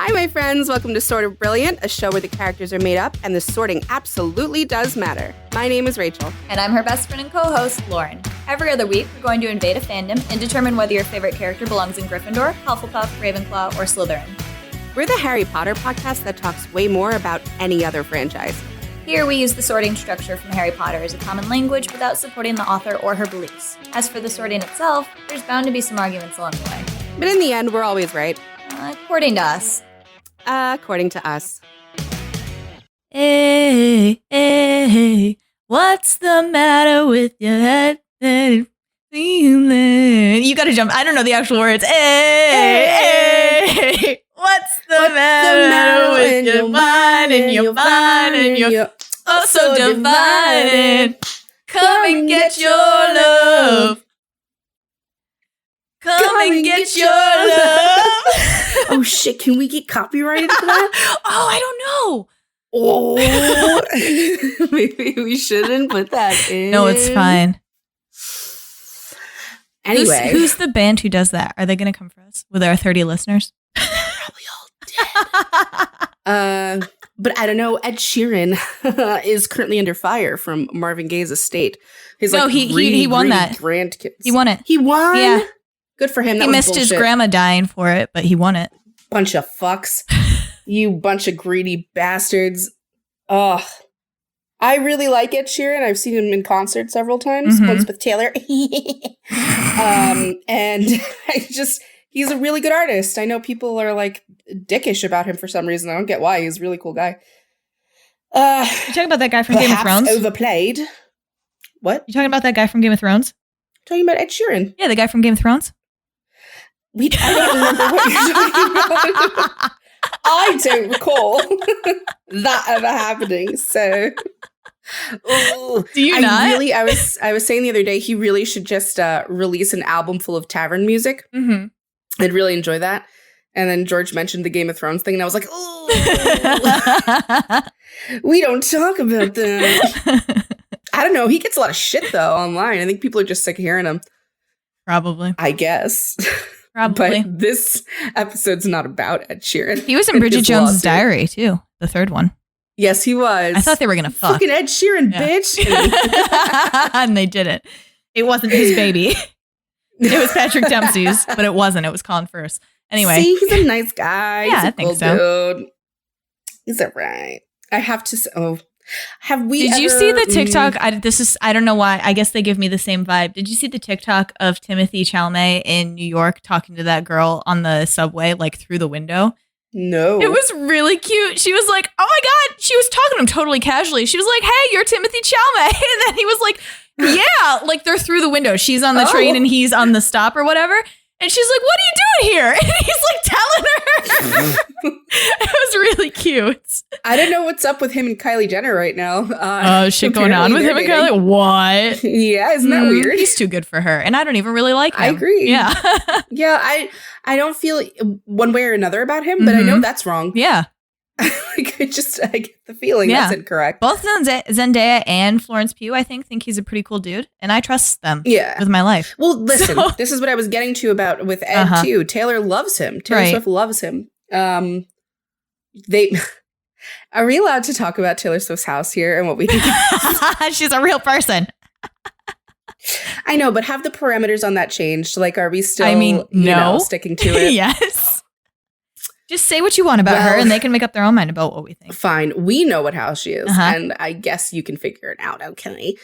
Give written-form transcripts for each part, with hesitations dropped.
Hi, my friends. Welcome to Sort of Brilliant, a show where the characters are made up and the sorting absolutely does matter. My name is Rachel. And I'm her best friend and co-host, Lauren. Every other week, we're going to invade a fandom and determine whether your favorite character belongs in Gryffindor, Hufflepuff, Ravenclaw, or Slytherin. We're the Harry Potter podcast that talks way more about any other franchise. Here, we use the sorting structure from Harry Potter as a common language without supporting the author or her beliefs. As for the sorting itself, there's bound to be some arguments along the way. But in the end, we're always right. According to us. According to us. Hey, hey, what's the matter with your head? You gotta jump. I don't know the actual words. Hey, what's the matter with your mind and your mind and your oh so divided? Come and get your love. Come and get your love. Oh shit, can we get copyrighted for that? Oh, I don't know. Oh, maybe we shouldn't put that in. No, it's fine. Anyway. Who's the band who does that? Are they going to come for us with our 30 listeners? Probably all dead. But I don't know. Ed Sheeran is currently under fire from Marvin Gaye's estate. His he won that. Grandkids. He won it. He won? Yeah. Good for him. That He was missed his bullshit. grandma dying for it, but he won it. Bunch of fucks. You bunch of greedy bastards. Ugh. I really like Ed Sheeran. I've seen him in concert several times. Once with Taylor. And he's a really good artist. I know people are like dickish about him for some reason. I don't get why. He's a really cool guy. You talking about that guy from Game of Thrones? Overplayed. What? You talking about that guy from Game of Thrones? Talking about Ed Sheeran. Yeah, the guy from Game of Thrones. I don't remember what you're talking about. I don't recall that ever happening. So, do you not? I was saying the other day he really should just release an album full of tavern music. Mm-hmm. I'd really enjoy that. And then George mentioned the Game of Thrones thing, and I was like, oh, we don't talk about that. I don't know. He gets a lot of shit though online. I think people are just sick of hearing him. Probably. I guess. Probably. But this episode's not about Ed Sheeran. He was in Bridget Jones's Diary, too. The third one. Yes, he was. I thought they were going to fuck. Fucking Ed Sheeran, bitch. And they didn't. It wasn't his baby. It was Patrick Dempsey's, but it wasn't. It was Colin Firth. Anyway. See, he's a nice guy. Yeah, he's I think so. Dude. He's all right. I have to say, have we Did you see the TikTok? I don't know why. I guess they give me the same vibe. Did you see the TikTok of Timothée Chalamet in New York talking to that girl on the subway, like through the window? No. It was really cute. She was like, oh my God. She was talking to him totally casually. She was like, hey, you're Timothée Chalamet. And then he was like, yeah, like they're through the window. She's on the train and he's on the stop or whatever. And she's like, what are you doing here? And he's like telling her. It was really cute. I don't know what's up with him and Kylie Jenner right now. Shit going on with him and Kylie? What? Yeah, isn't that weird? He's too good for her. And I don't even really like him. I agree. Yeah. Yeah, I don't feel one way or another about him, but I know that's wrong. Yeah. I get the feeling that's incorrect. Both Zendaya and Florence Pugh, I think he's a pretty cool dude. And I trust them with my life. Well, listen, this is what I was getting to about with Ed, too. Taylor loves him. Taylor Swift loves him. Are we allowed to talk about Taylor Swift's house here and what we think? She's a real person. I know, but have the parameters on that changed? Like, are we still sticking to it? Yes. Just say what you want about her and they can make up their own mind about what we think. Fine. We know what house she is. And I guess you can figure it out. Okay.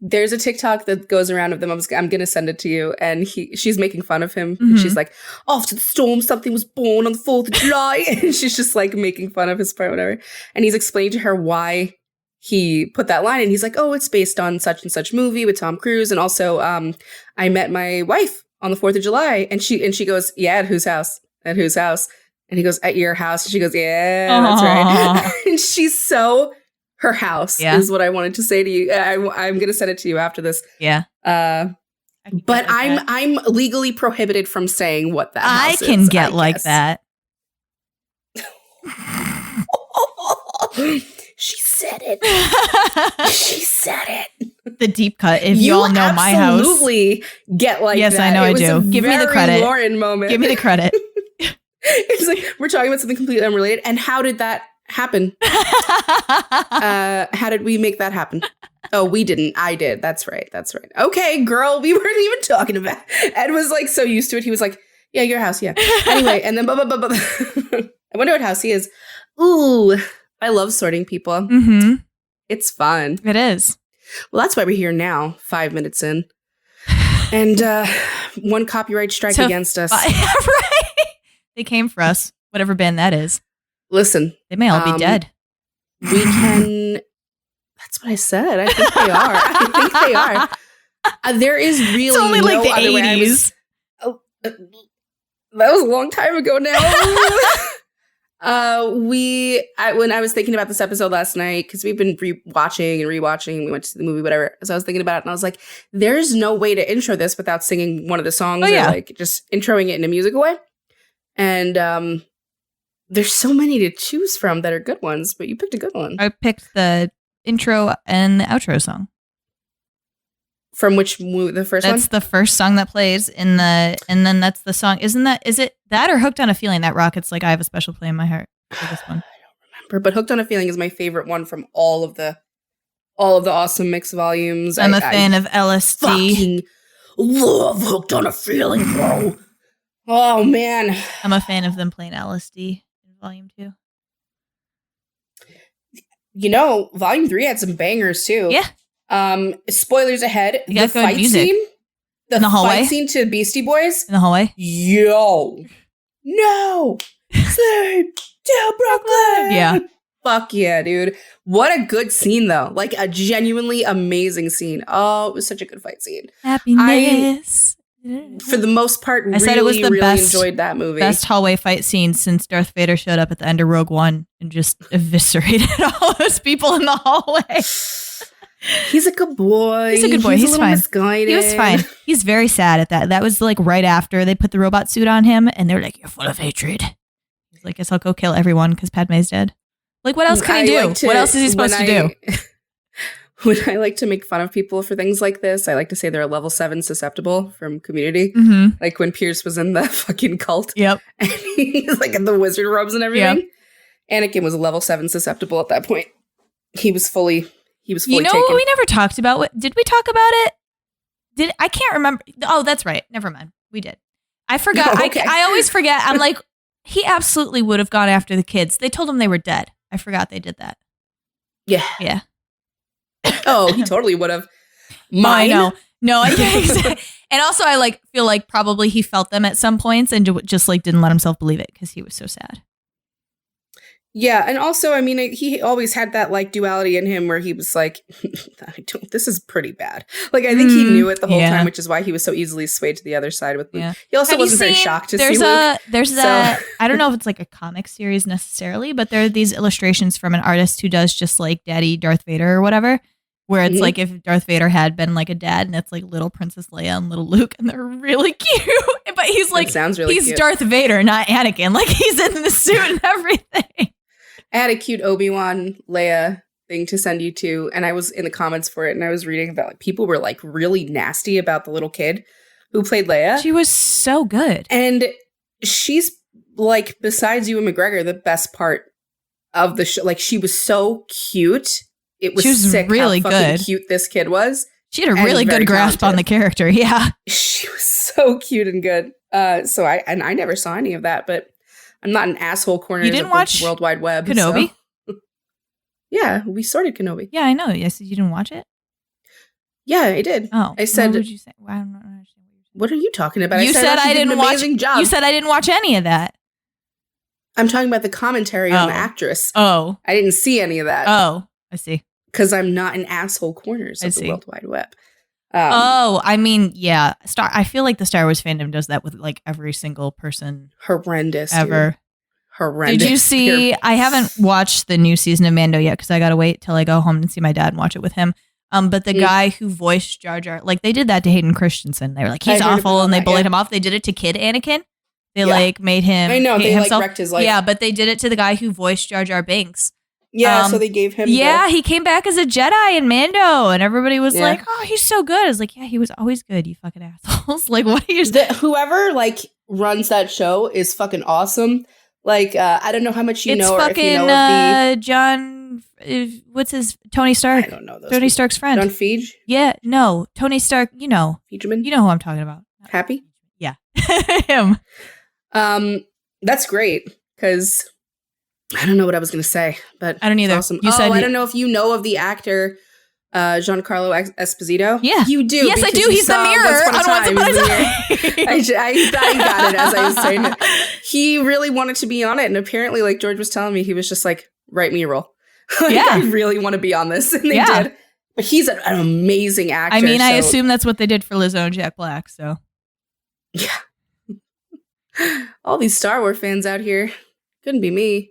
There's a TikTok that goes around of them. I'm going to send it to you. And she's making fun of him. Mm-hmm. She's like, after the storm, something was born on the 4th of July. And she's just like making fun of his part, whatever. And he's explaining to her why he put that line. And he's like, oh, it's based on such and such movie with Tom Cruise. And also, I met my wife on the 4th of July. And she goes, yeah, at whose house? At whose house? And he goes, at your house. And she goes, yeah, that's right. And she's so, her house is what I wanted to say to you. I'm going to send it to you after this. Yeah. But I'm legally prohibited from saying what that house is. I can get like that. She said it. She said it. The deep cut. If you all know my house. You absolutely get like yes, that. I know I do. Give me the credit. Lauren moment. Give me the credit. It's like we're talking about something completely unrelated. And how did that happen? How did we make that happen? Oh, we didn't. I did. That's right. Okay, girl, we weren't even talking about it. Ed was like so used to it. He was like, yeah, your house. Yeah. Anyway, and then I wonder what house he is. Ooh, I love sorting people. Mm-hmm. It's fun. It is. Well, that's why we're here now, 5 minutes in. And one copyright strike against us. Right. They came for us, whatever band that is. Listen. They may all be dead. We can... That's what I said. I think they are. There is really it's only like the other 80s. That was a long time ago now. When I was thinking about this episode last night, because we've been rewatching, we went to see the movie, whatever. So I was thinking about it, and I was like, there's no way to intro this without singing one of the songs or like just introing it in a musical way. And there's so many to choose from that are good ones, but you picked a good one. I picked the intro and the outro song. From which movie? The first one? That's the first song that plays and then that's the song. Is it that or Hooked on a Feeling that Rocket's like, I have a special place in my heart for this one? I don't remember, but Hooked on a Feeling is my favorite one from all of the awesome mix volumes. I'm a fan of LSD. Fucking love Hooked on a Feeling, bro. Oh man. I'm a fan of them playing LSD in volume 2. You know, volume 3 had some bangers too. Yeah. Spoilers ahead. You got good music. In the hallway? Fight scene to Beastie Boys. In the hallway? Yo. No. Sleep till Brooklyn. Yeah. Fuck yeah, dude. What a good scene though. Like a genuinely amazing scene. Oh, it was such a good fight scene. Happiness. For the most part, I said it was the best, enjoyed that movie. Best hallway fight scene since Darth Vader showed up at the end of Rogue One and just eviscerated all those people in the hallway. He's a good boy. He's a good boy. He's fine. Misguided. He was fine. He's very sad at that. That was like right after they put the robot suit on him and they're like, you're full of hatred. He's like, guess I'll go kill everyone because Padme's dead. Like, what else can he do? What else is he supposed to do? When I like to make fun of people for things like this, I like to say they're a level 7 susceptible from Community. Mm-hmm. Like when Pierce was in the fucking cult. Yep. And he's like in the wizard robes and everything. Yep. Anakin was a level 7 susceptible at that point. He was fully taken. What we never talked about? Did we talk about it? I can't remember. Oh, that's right. Never mind. We did. I forgot. Okay. I always forget. I'm like, he absolutely would have gone after the kids. They told him they were dead. I forgot they did that. Yeah. Yeah. Oh, he totally would have. Mine? I know. No, I can't. And also, I feel like probably he felt them at some points and just like didn't let himself believe it because he was so sad. Yeah, and also, I mean, he always had that like duality in him where he was like, this is pretty bad. Like, I think he knew it the whole time, which is why he was so easily swayed to the other side with Luke. Yeah. He also wasn't very shocked to see Luke. There's that, I don't know if it's like a comic series necessarily, but there are these illustrations from an artist who does just like Daddy Darth Vader or whatever, where it's like if Darth Vader had been like a dad and it's like little Princess Leia and little Luke and they're really cute. But he's like, sounds really he's cute. Darth Vader, not Anakin. Like he's in the suit and everything. I had a cute Obi-Wan Leia thing to send you to, and I was in the comments for it, and I was reading about like people were like really nasty about the little kid who played Leia. She was so good. And she's like, besides Ewan McGregor, the best part of the show. Like, she was so cute. It was, sick really how fucking good. cute this kid was. She had a really good grasp on the character. Yeah. She was so cute and good. So I never saw any of that, but I'm not an asshole corner. You didn't watch the World Wide Web. Kenobi? So. Yeah, we sorted Kenobi. Yeah, I know. I said you didn't watch it? Yeah, I did. Oh. I said. What did you say? Well, I don't understand what are you talking about? You said I didn't watch. Job. You said I didn't watch any of that. I'm talking about the commentary on the actress. Oh. I didn't see any of that. Oh, I see. Because I'm not in asshole corners of the World Wide Web. I mean, yeah. I feel like the Star Wars fandom does that with like every single person. Horrendous. Ever. Dude. Horrendous. Did you see? I haven't watched the new season of Mando yet because I gotta wait till I go home and see my dad and watch it with him. But the guy who voiced Jar Jar, like they did that to Hayden Christensen. They were like, he's awful, and they bullied him off. They did it to Kid Anakin. They like made him. I know hate they himself. like wrecked his life. Yeah, but they did it to the guy who voiced Jar Jar Binks. Yeah, so they gave him. Yeah, he came back as a Jedi in Mando, and everybody was like, "Oh, he's so good." I was like, "Yeah, he was always good. You fucking assholes!" Like, what are you? Whoever like runs that show is fucking awesome. Like, I don't know how much you it's know. It's fucking or if you know of John. What's his Tony Stark? I don't know those. Tony people. Stark's friend. John Feige? Yeah, no, Tony Stark. You know, Fegeman? You know who I'm talking about. Happy? Yeah, him. That's great because I don't know what I was gonna say, but I don't either. Awesome. You said I don't know if you know of the actor. Giancarlo Esposito? Yeah. You do. Yes, I do. He's the mirror on Once Upon a Time. I got it as I was saying it. He really wanted to be on it. And apparently, like George was telling me, he was just like, write me a role. I really want to be on this. And they did. But he's an amazing actor. I mean, I assume that's what they did for Lizzo and Jack Black. So. Yeah. All these Star Wars fans out here. Couldn't be me.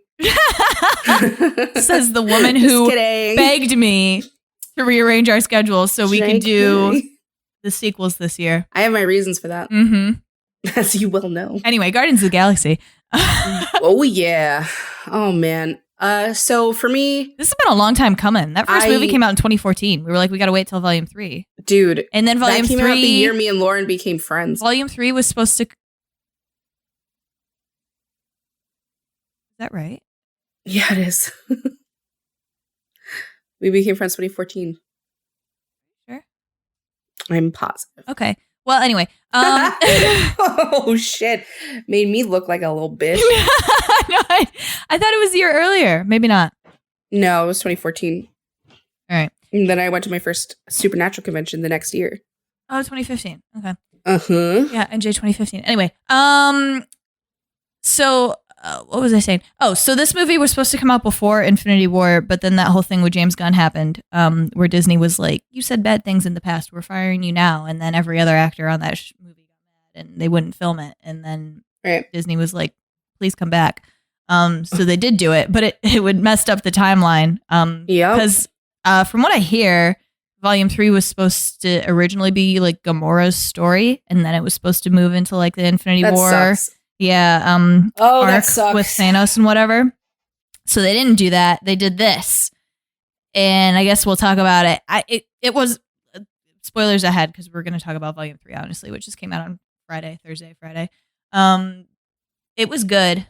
Says the woman who begged me to rearrange our schedules so we could do the sequels this year. I have my reasons for that. As you well know. Anyway, Guardians of the Galaxy. Oh, yeah. Oh, man. So for me... This has been a long time coming. That first movie came out in 2014. We were like, we got to wait till Volume 3. Dude. And then Volume 3... That came out the year me and Lauren became friends. Volume 3 was supposed to... Is that right? Yeah, it is. We became friends 2014. Sure. I'm positive. Okay. Well, anyway. Oh, shit. Made me look like a little bitch. No, I thought it was a year earlier. Maybe not. No, it was 2014. All right. And then I went to my first Supernatural convention the next year. Oh, 2015. Okay. Uh-huh. Yeah, NJ 2015. Anyway. So... what was I saying? Oh, so this movie was supposed to come out before Infinity War, but then that whole thing with James Gunn happened, where Disney was like, you said bad things in the past, we're firing you now. And then every other actor on that movie got mad and they wouldn't film it. And then Disney was like, please come back. So they did do it, but it would messed up the timeline. Because from what I hear, Volume 3 was supposed to originally be like Gamora's story, and then it was supposed to move into like the Infinity War. Sucks. Yeah, that sucks. With Thanos and whatever. So they didn't do that. They did this, and I guess we'll talk about it. It was spoilers ahead because we're going to talk about Volume 3, honestly, which just came out on Thursday, Friday. It was good.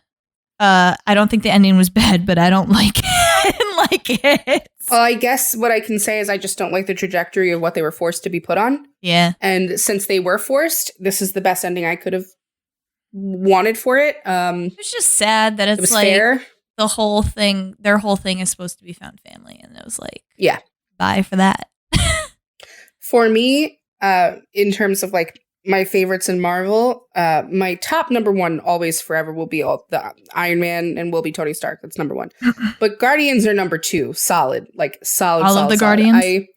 I don't think the ending was bad, but I don't like it. I didn't like it. Well, I guess what I can say is I just don't like the trajectory of what they were forced to be put on. Yeah, and since they were forced, this is the best ending I could have wanted for it. It's just sad that it's like fair. Their whole thing is supposed to be found family, and it was like, yeah, bye for that. For me, in terms of like my favorites in Marvel, my top number one always forever will be all the Iron Man and will be Tony Stark. That's number one. But Guardians are number two. Solid. All of the Guardians?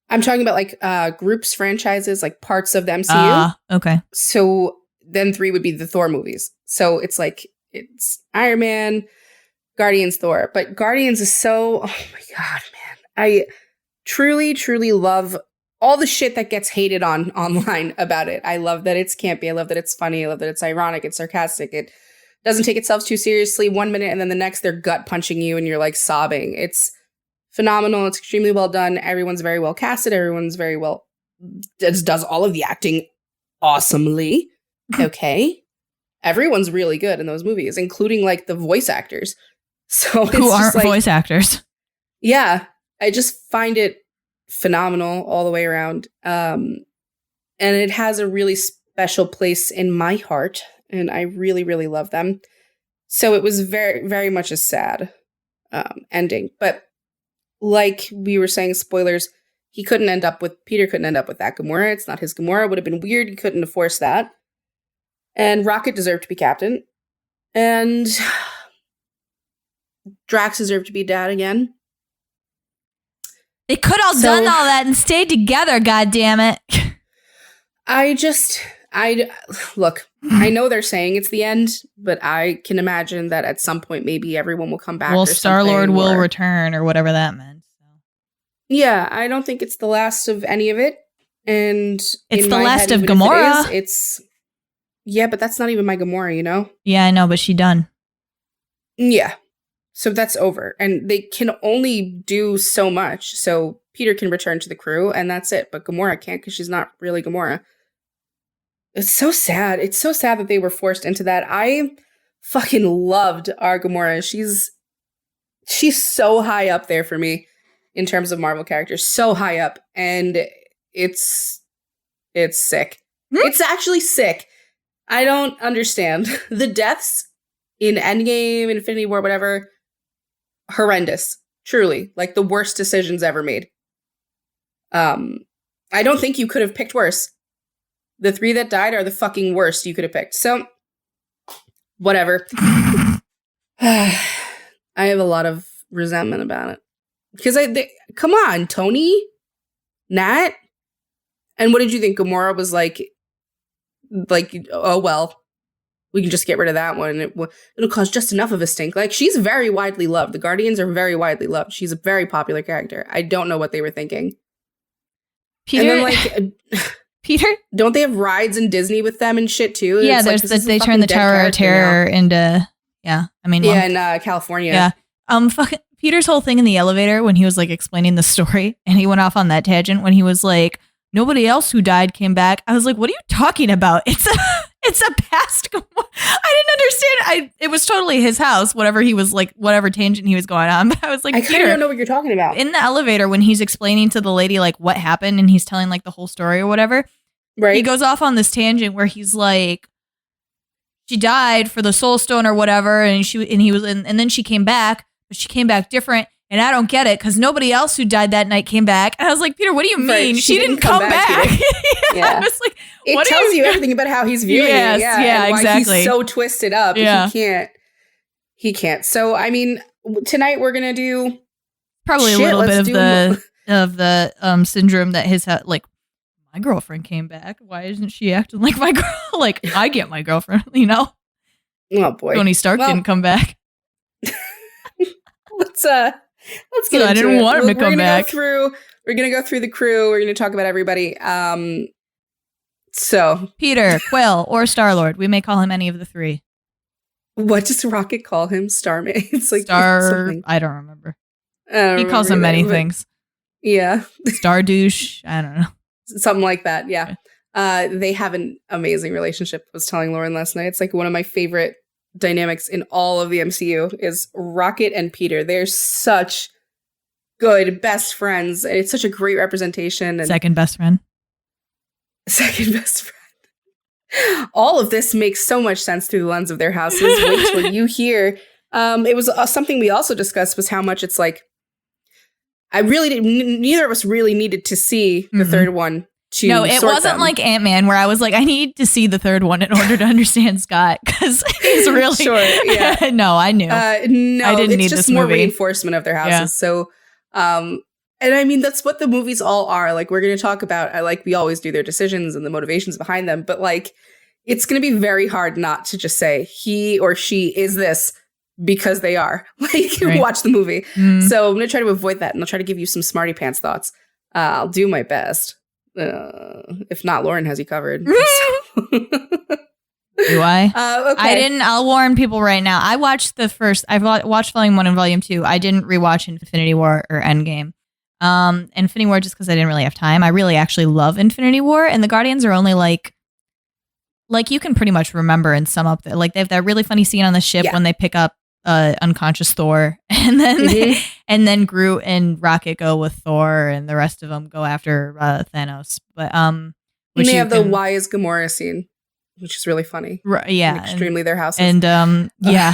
I'm talking about like groups, franchises, like parts of the MCU. Okay. So then 3 would be the Thor movies. So it's like, it's Iron Man, Guardians, Thor. But Guardians is so, oh my God, man. I truly, truly love all the shit that gets hated on online about it. I love that it's campy. I love that it's funny. I love that it's ironic. It's sarcastic. It doesn't take itself too seriously 1 minute and then the next they're gut punching you and you're like sobbing. It's phenomenal. It's extremely well done. Everyone's very well casted. Everyone's very well, does all of the acting awesomely. Okay. Everyone's really good in those movies, including like the voice actors. So who aren't like, voice actors. Yeah. I just find it phenomenal all the way around. And it has a really special place in my heart. And I really, really love them. So it was very, very much a sad ending. But like we were saying, spoilers, Peter couldn't end up with that Gamora. It's not his Gamora. It would have been weird. He couldn't have forced that. And Rocket deserved to be captain. And Drax deserved to be dad again. They could have done all that and stayed together, goddammit. Look, I know they're saying it's the end, but I can imagine that at some point maybe everyone will come back. Well, Starlord will return or whatever that meant. So. Yeah, I don't think it's the last of any of it. And it's the last of Gamora. Yeah, but that's not even my Gamora, you know? Yeah, I know, but she done. Yeah. So that's over. And they can only do so much. So Peter can return to the crew and that's it. But Gamora can't because she's not really Gamora. It's so sad. It's so sad that they were forced into that. I fucking loved our Gamora. She's so high up there for me in terms of Marvel characters. So high up. And it's sick. It's actually sick. I don't understand. The deaths in Endgame, Infinity War, whatever, horrendous. Truly. Like the worst decisions ever made. I don't think you could have picked worse. The 3 that died are the fucking worst you could have picked. So, whatever. I have a lot of resentment about it. Because come on, Tony? Nat? And what did you think? Gamora was like, oh, well, we can just get rid of that one. It'll cause just enough of a stink. Like, she's very widely loved. The Guardians are very widely loved. She's a very popular character. I don't know what they were thinking. Peter, and then, Peter, don't they have rides in Disney with them and shit too? Yeah, there's they turn the Tower of Terror into in California. Yeah, fucking Peter's whole thing in the elevator when he was like explaining the story, and he went off on that tangent when he was like, nobody else who died came back. I was like, what are you talking about? It's a past. I didn't understand. It was totally his house, whatever he was like, whatever tangent he was going on. But I was like, I kind of don't know what you're talking about. In the elevator, when he's explaining to the lady like what happened, and he's telling like the whole story or whatever, right? He goes off on this tangent where he's like, she died for the Soul Stone or whatever, and then she came back, but she came back different. And I don't get it because nobody else who died that night came back. And I was like, Peter, what do you mean? Right. She didn't come back. Yeah. I was like, it tells you everything about how he's viewing it. Yeah, and why exactly. He's so twisted up. Yeah. He can't. So, I mean, tonight we're going to do probably a little bit of the syndrome that his like, my girlfriend came back. Why isn't she acting like my girl? Like, I get my girlfriend, you know? Oh, boy. Tony Stark didn't come back. Let's get into I didn't it. want him to come back. We're going to go through the crew. We're going to talk about everybody. So Peter, Quill, or Starlord. We may call him any of the 3. What does Rocket call him? Starmate? It's like Star. I don't remember. He calls him many things. Yeah. Star douche. I don't know. Something like that. Yeah. They have an amazing relationship. I was telling Lauren last night. It's like one of my favorite dynamics in all of the MCU is Rocket and Peter. They're such good best friends. It's such a great representation. And second best friend. All of this makes so much sense through the lens of their houses. Wait till you hear. It was something we also discussed was how much it's like. I really didn't. Neither of us really needed to see the third one. No, it wasn't like Ant-Man where I was like, I need to see the third one in order to understand Scott because he's really sure. Yeah. No, I knew. No, I didn't need it's just this more movie. Reinforcement of their houses. Yeah. So, and I mean that's what the movies all are. Like we're going to talk about, like we always do, their decisions and the motivations behind them. But like, it's going to be very hard not to just say he or she is this because they are. Like right. Watch the movie. So I'm going to try to avoid that, and I'll try to give you some smarty pants thoughts. I'll do my best. If not, Lauren has you covered. Do I? Okay. I didn't. I'll warn people right now. I watched I've watched Volume 1 and Volume 2. I didn't rewatch Infinity War or Endgame. Infinity War just because I didn't really have time. I really actually love Infinity War, and the Guardians are only like you can pretty much remember and sum up. Like they have that really funny scene on the ship when they pick up unconscious Thor, and then Groot and Rocket go with Thor, and the rest of them go after Thanos. But they have the "Why is Gamora" scene, which is really funny. Yeah, and extremely their houses, and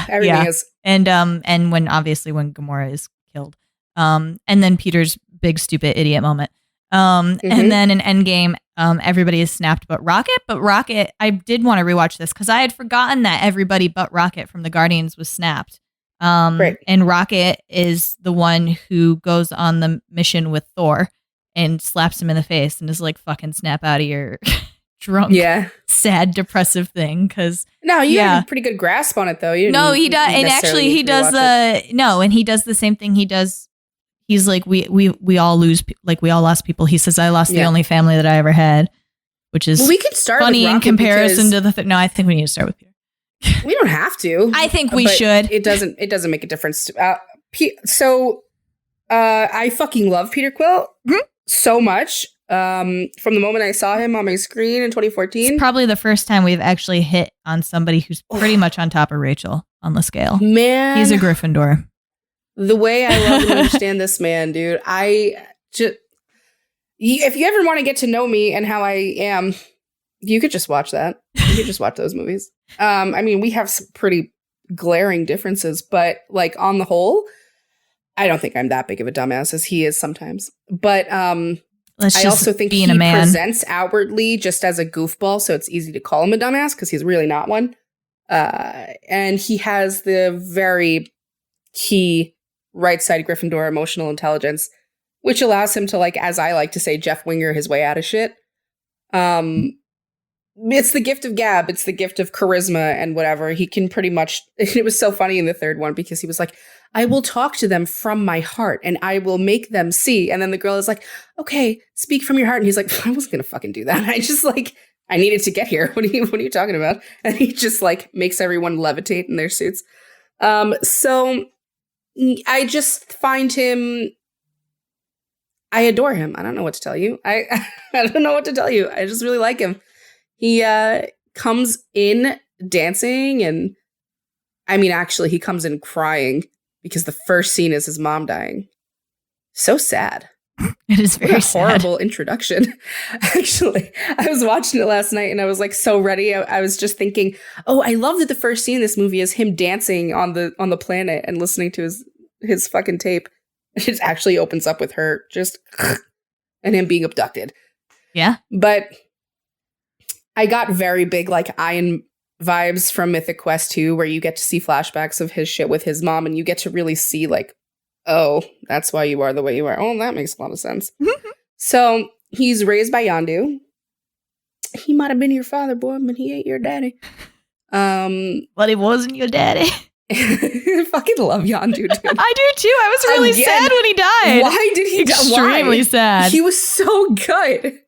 everything is, and when Gamora is killed, and then Peter's big stupid idiot moment, and then in Endgame, everybody is snapped but Rocket. But Rocket, I did want to rewatch this because I had forgotten that everybody but Rocket from the Guardians was snapped. Right. And Rocket is the one who goes on the mission with Thor and slaps him in the face and is like, fucking snap out of your drunk, sad, depressive thing. Because no, you have a pretty good grasp on it though. He does. And actually he does and he does the same thing he does. He's like, we all lose, like we all lost people. He says, I lost the only family that I ever had, which is we could start funny with in comparison to the no, I think we need to start with Peter. We don't have to. I think we should. It doesn't make a difference. I fucking love Peter Quill so much. From the moment I saw him on my screen in 2014. It's probably the first time we've actually hit on somebody who's pretty much on top of Rachel on the scale. Man. He's a Gryffindor. The way I love and understand this man, dude. If you ever want to get to know me and how I am, you could just watch that. You could just watch those movies. I mean, we have some pretty glaring differences, but like on the whole, I don't think I'm that big of a dumbass as he is sometimes. But I also think he presents outwardly just as a goofball, so it's easy to call him a dumbass because he's really not one. And he has the very key right side Gryffindor emotional intelligence, which allows him to, like, as I like to say, Jeff Winger his way out of shit. It's the gift of gab. It's the gift of charisma and whatever. He can pretty much. It was so funny in the third one because he was like, I will talk to them from my heart and I will make them see. And then the girl is like, okay, speak from your heart. And he's like, I wasn't going to fucking do that. I just like, I needed to get here. What are you talking about? And he just like makes everyone levitate in their suits. So I just find him. I adore him. I don't know what to tell you. I don't know what to tell you. I just really like him. He comes in dancing and I mean, actually, he comes in crying because the first scene is his mom dying. So sad. It is very sad. Horrible introduction. Actually, I was watching it last night and I was like so ready. I was just thinking, oh, I love that the first scene in this movie is him dancing on the planet and listening to his fucking tape. It actually opens up with her just and him being abducted. Yeah. But I got very big like Ian vibes from Mythic Quest 2, where you get to see flashbacks of his shit with his mom and you get to really see like, oh, that's why you are the way you are. Oh, that makes a lot of sense. So he's raised by Yondu. He might have been your father, boy, but he ain't your daddy. But he wasn't your daddy. I fucking love Yondu, dude. I do too. I was really sad when he died. Why did he die? Extremely sad. He was so good.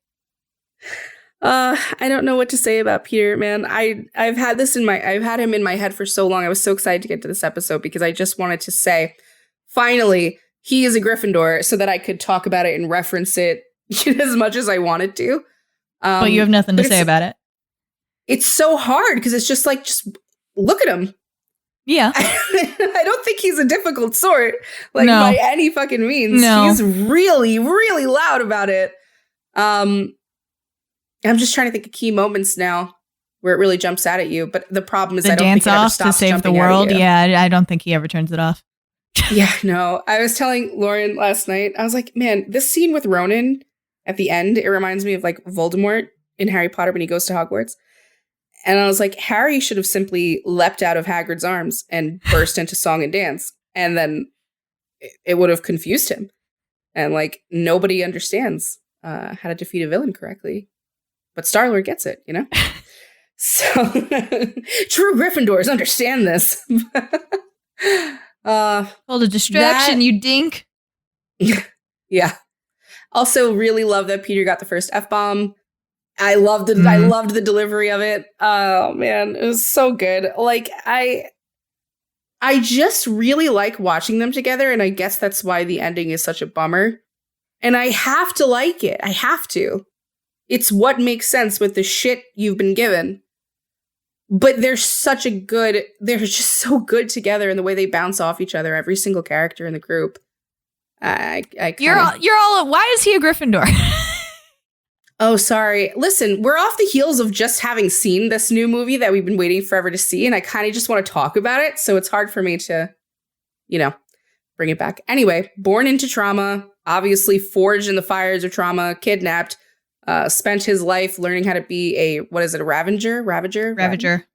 I don't know what to say about Peter, man. I've had him in my head for so long. I was so excited to get to this episode because I just wanted to say, finally, he is a Gryffindor so that I could talk about it and reference it as much as I wanted to. But you have nothing to say about it. It's so hard because it's just like, just look at him. Yeah. I don't think he's a difficult sort, like by any fucking means. No. He's really, really loud about it. I'm just trying to think of key moments now where it really jumps out at you. But the problem is I don't think it ever stops to save the world. Yeah, I don't think he ever turns it off. Yeah, no. I was telling Lauren last night, I was like, man, this scene with Ronan at the end, it reminds me of like Voldemort in Harry Potter when he goes to Hogwarts. And I was like, Harry should have simply leapt out of Hagrid's arms and burst into song and dance. And then it would have confused him. And like, nobody understands how to defeat a villain correctly. But Starlord gets it, you know? So, true Gryffindors understand this. Called a distraction, you dink. Yeah. Also, really love that Peter got the first F-bomb. I loved it. I loved the delivery of it. Oh, man. It was so good. Like, I just really like watching them together, and I guess that's why the ending is such a bummer. And I have to like it. I have to. It's what makes sense with the shit you've been given. But they're just so good together in the way they bounce off each other, every single character in the group. You're all, why is he a Gryffindor? Oh, sorry. Listen, we're off the heels of just having seen this new movie that we've been waiting forever to see, and I kind of just want to talk about it, so it's hard for me to, bring it back. Anyway, born into trauma, obviously forged in the fires of trauma, kidnapped, spent his life learning how to be a Ravager? Revenger.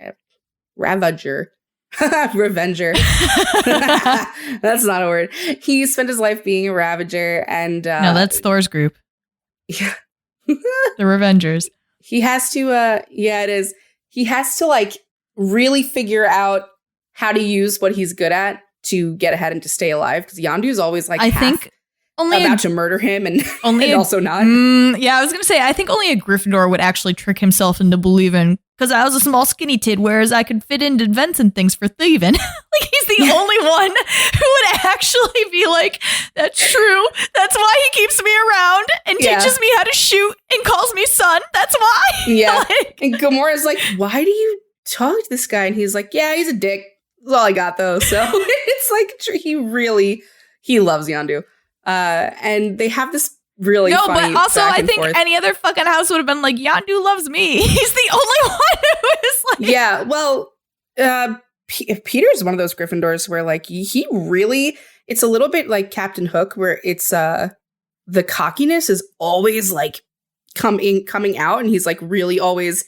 That's not a word. He spent his life being a Ravager, and no, that's Thor's group. Yeah. The Revengers. He has to, it is. He has to like really figure out how to use what he's good at to get ahead and to stay alive. Because Yondu's always like, about to murder him and also not. Yeah, I was going to say, I think only a Gryffindor would actually trick himself into believing, because I was a small skinny tid, whereas I could fit into vents and things for thieving. Like, he's the only one who would actually be like, that's true. That's why he keeps me around and teaches me how to shoot and calls me son. That's why. Yeah. Like, and Gamora's like, why do you talk to this guy? And he's like, yeah, he's a dick. That's all I got, though. So it's like, he loves Yondu. And they have this really funny but also I think forth. Any other fucking house would have been like, Yondu loves me. He's the only one who is like. Yeah, well, Peter's one of those Gryffindors where like he really, it's a little bit like Captain Hook, where it's the cockiness is always like coming out, and he's like really always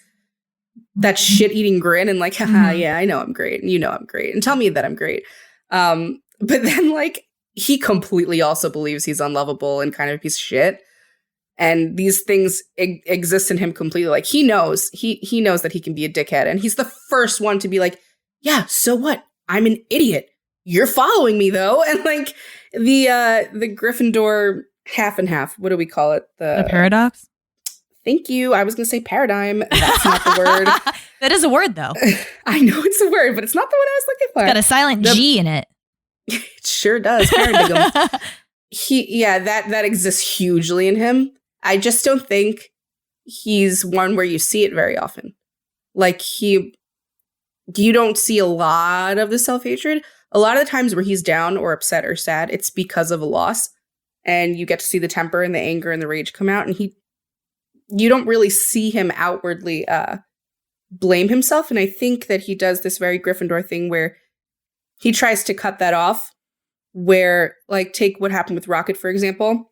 that shit-eating grin and like, haha, yeah, I know I'm great, and you know I'm great, and tell me that I'm great. But then like he completely also believes he's unlovable and kind of a piece of shit. And these things exist in him completely. Like he knows that he can be a dickhead. And he's the first one to be like, yeah, so what? I'm an idiot. You're following me though. And like the Gryffindor half and half. What do we call it? The paradox? Thank you. I was going to say paradigm. That's not the word. That is a word though. I know it's a word, but it's not the one I was looking for. It's got a silent G in it. It sure does. Paradigm. That exists hugely in him. I just don't think he's one where you see it very often. Like you don't see a lot of the self-hatred. A lot of the times where he's down or upset or sad, it's because of a loss. And you get to see the temper and the anger and the rage come out. And you don't really see him outwardly blame himself. And I think that he does this very Gryffindor thing where he tries to cut that off. Where, like, take what happened with Rocket, for example.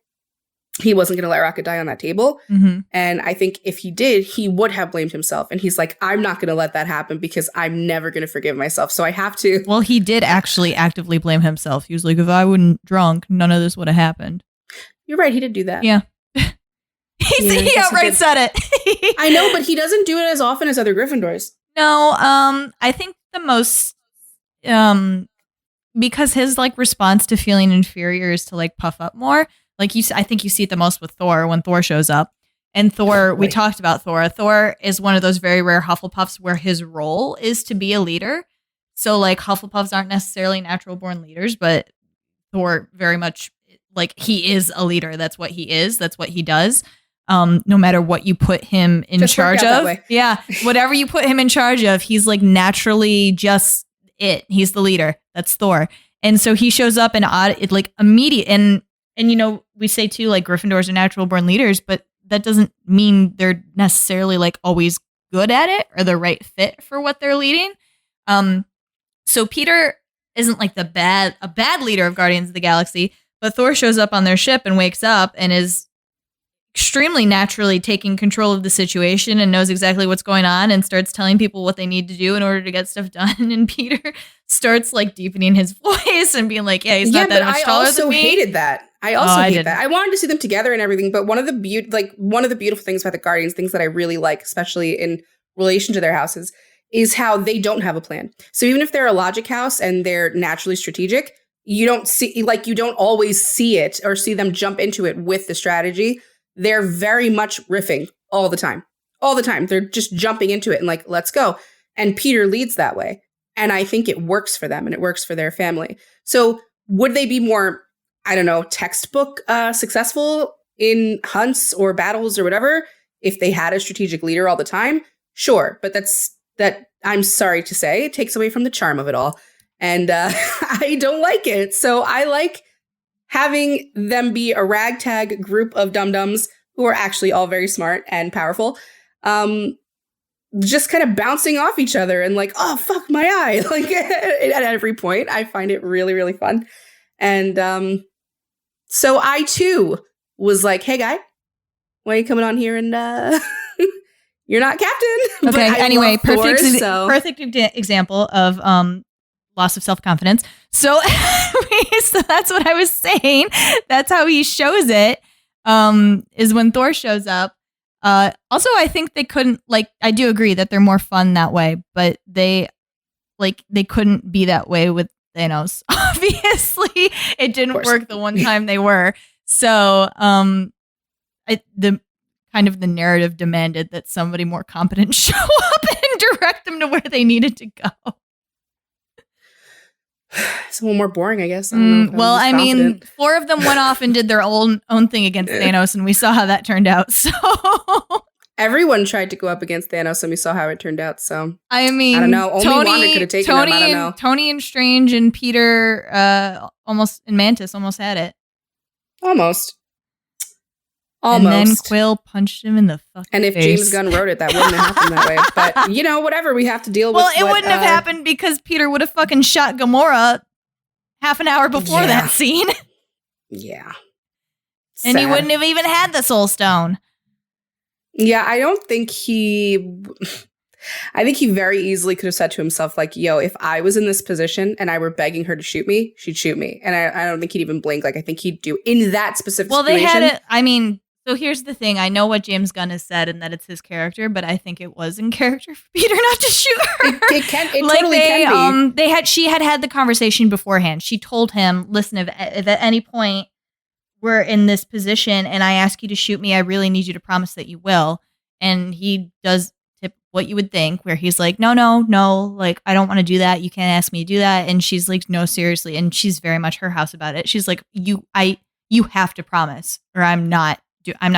He wasn't going to let Rocket die on that table. Mm-hmm. And I think if he did, he would have blamed himself. And he's like, I'm not going to let that happen because I'm never going to forgive myself. So I have to. Well, he did actually actively blame himself. He was like, if I wasn't drunk, none of this would have happened. You're right. He did do that. Yeah. He outright said it. I know, but he doesn't do it as often as other Gryffindors. No, I think the most, because his like response to feeling inferior is to like puff up more. Like I think you see it the most with Thor when Thor shows up. And Thor, right. We talked about Thor. Thor is one of those very rare Hufflepuffs where his role is to be a leader. So like Hufflepuffs aren't necessarily natural born leaders, but Thor very much like he is a leader. That's what he is. That's what he does. No matter what you put him in charge of. Yeah. Whatever you put him in charge of, he's like naturally just it. He's the leader. That's Thor. And so he shows up and like immediate. And you know, we say too, like Gryffindors are natural born leaders, but that doesn't mean they're necessarily like always good at it or the right fit for what they're leading. So Peter isn't like a bad leader of Guardians of the Galaxy, but Thor shows up on their ship and wakes up and is extremely naturally taking control of the situation and knows exactly what's going on and starts telling people what they need to do in order to get stuff done. And Peter starts like deepening his voice and being like, yeah, he's not that much taller than me. I also hated that. I hate that. I wanted to see them together and everything, but one of the beautiful things about the Guardians, things that I really like, especially in relation to their houses, is how they don't have a plan. So even if they're a logic house and they're naturally strategic, you don't always see it or see them jump into it with the strategy. They're very much riffing all the time. All the time. They're just jumping into it and like, let's go. And Peter leads that way. And I think it works for them and it works for their family. So would they be more, I don't know, textbook successful in hunts or battles or whatever if they had a strategic leader all the time? Sure. But that I'm sorry to say, it takes away from the charm of it all. And I don't like it. So I like having them be a ragtag group of dum-dums who are actually all very smart and powerful, just kind of bouncing off each other and like, oh, fuck my eye. Like at every point, I find it really, really fun. And so I too was like, hey guy, why are you coming on here and you're not captain? Okay, anyway, perfect example of loss of self-confidence. So that's what I was saying. That's how he shows it, is when Thor shows up. Also, I think they couldn't, like, I do agree that they're more fun that way, but they couldn't be that way with Thanos. Obviously, it didn't work the one time they were. So the narrative demanded that somebody more competent show up and direct them to where they needed to go. It's a little more boring, I guess. I don't know well, I mean, 4 of them went off and did their own thing against Thanos, and we saw how that turned out. So everyone tried to go up against Thanos, and we saw how it turned out. So I mean, I don't know. Only Wanda could have taken them. I don't know. Tony and Strange and Peter, and Mantis almost had it. Almost. And then Quill punched him in the fucking And if face. James Gunn wrote it, that wouldn't have happened that way. But, whatever. We have to deal with Well, it wouldn't have happened because Peter would have fucking shot Gamora half an hour before that scene. Yeah. And he wouldn't have even had the Soul Stone. Yeah, I think he very easily could have said to himself, like, yo, if I was in this position and I were begging her to shoot me, she'd shoot me. And I don't think he'd even blink. Like, I think he'd do in that specific situation. Well, they had it. So here's the thing. I know what James Gunn has said and that it's his character, but I think it was in character for Peter not to shoot her. It totally can be. She had the conversation beforehand. She told him, listen, if at any point we're in this position and I ask you to shoot me, I really need you to promise that you will. And he does what you would think, where he's like, no, like, I don't want to do that. You can't ask me to do that. And she's like, no, seriously. And she's very much her house about it. She's like, you have to promise or I'm not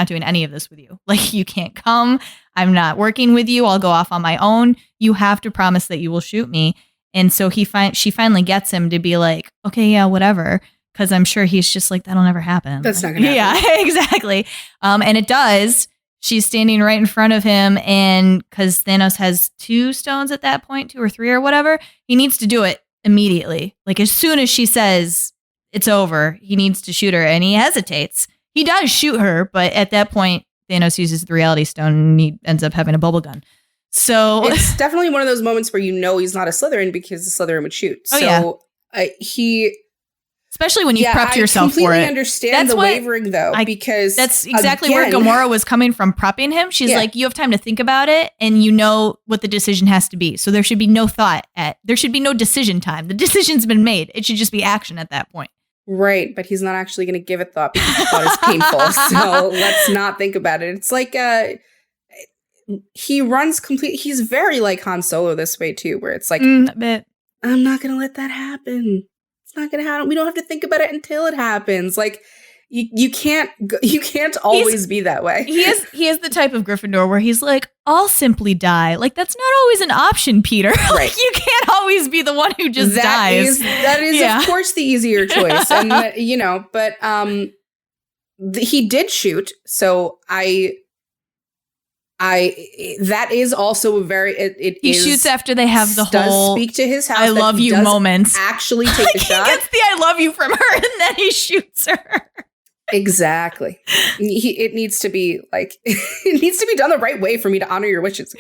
doing any of this with you. Like, you can't come. I'm not working with you. I'll go off on my own. You have to promise that you will shoot me. And so she finally gets him to be like, okay, yeah, whatever. Because I'm sure he's just like, that'll never happen. That's not going to happen. Yeah, exactly. And it does. She's standing right in front of him. And because Thanos has 2 stones at that point, 2 or 3 or whatever, he needs to do it immediately. Like, as soon as she says it's over, he needs to shoot her. And he hesitates. He does shoot her, but at that point, Thanos uses the Reality Stone and he ends up having a bubble gun. So it's definitely one of those moments where he's not a Slytherin because the Slytherin would shoot. Especially when you've prepped yourself for it. I completely understand the wavering, though, because that's exactly where Gamora was coming from prepping him. She's like, you have time to think about it, and you know what the decision has to be. So there should be no there should be no decision time. The decision's been made. It should just be action at that point. Right, but he's not actually going to give it thought because the thought is painful. So let's not think about it. It's like he runs he's very like Han Solo this way too, where it's like, I'm not going to let that happen. It's not going to happen. We don't have to think about it until it happens. Like, you can't always be that way. He is the type of Gryffindor where he's like, I'll simply die. Like, that's not always an option, Peter. Right. Like, you can't always be the one who just dies. That is of course the easier choice. And but he did shoot. So that is also a very he shoots after they have the whole speak to his house. I love you moments. Actually take the shot. He gets the I love you from her and then he shoots her. Exactly. It needs to be done the right way for me to honor your wishes.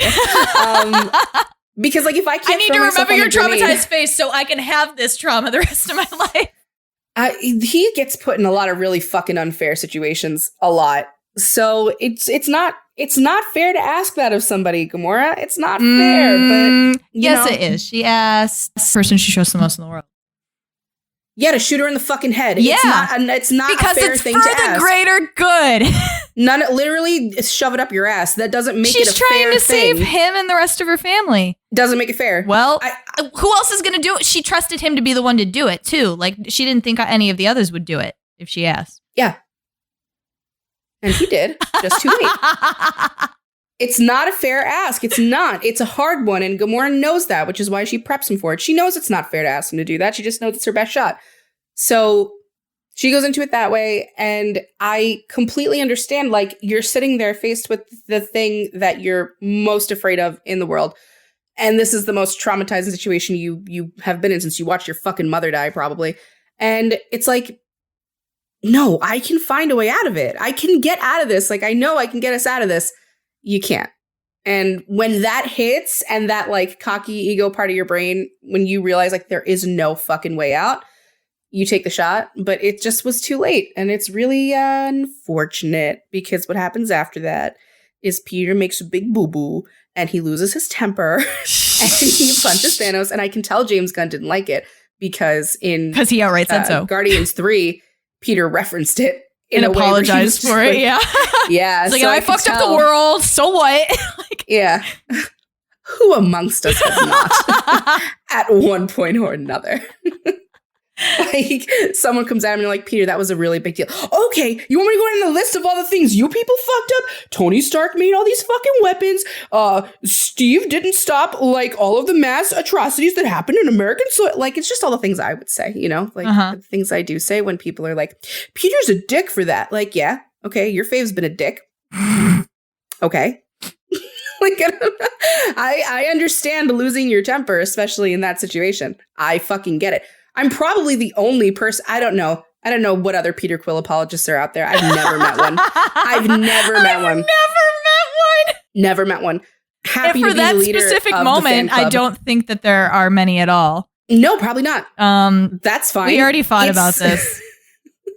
Because like if I can't, I need to remember your traumatized face so I can have this trauma the rest of my life. He gets put in a lot of really fucking unfair situations a lot. So it's not fair to ask that of somebody, Gamora. It's not fair, but yes, it is. She asked the person she shows the most in the world. Yeah, to shoot her in the fucking head. Yeah, it's not because a fair it's thing for to the ask. Greater good. Literally shove it up your ass. That doesn't make it a fair thing. She's trying to save him and the rest of her family. Doesn't make it fair. Well, who else is going to do it? She trusted him to be the one to do it too. Like, she didn't think any of the others would do it if she asked. Yeah. And he did, just too late. It's not a fair ask. It's not. It's a hard one, and Gamora knows that, which is why she preps him for it. She knows it's not fair to ask him to do that. She just knows it's her best shot. So she goes into it that way, and I completely understand, like, you're sitting there faced with the thing that you're most afraid of in the world, and this is the most traumatizing situation you have been in since you watched your fucking mother die, probably. And it's like, no, I can find a way out of it. I can get out of this. Like, I know I can get us out of this. You can't. And when that hits and that like cocky ego part of your brain, when you realize like there is no fucking way out, you take the shot, but it just was too late. And it's really unfortunate because what happens after that is Peter makes a big boo-boo and he loses his temper and he punches Thanos. And I can tell James Gunn didn't like it because he outright said so. Guardians 3, Peter referenced it. And apologized for it, yeah. Yeah. It's like, I fucked up the world, so what? Like, yeah. Who amongst us has not? At one point or another. Like, someone comes at him and like, Peter, that was a really big deal. Okay, you want me to go down the list of all the things you people fucked up? Tony Stark made all these fucking weapons. Steve didn't stop like all of the mass atrocities that happened in American soil. Like, it's just all the things I would say, you know, like the things I do say when people are like, Peter's a dick for that. Like, yeah, okay, your fave's been a dick. Okay. Like, I understand losing your temper, especially in that situation. I fucking get it. I'm probably the only person. I don't know what other Peter Quill apologists are out there. I've never met one. I've never met one. Happy for to be that the leader specific of moment, the fan club. I don't think that there are many at all. No, probably not. That's fine. We already fought about this.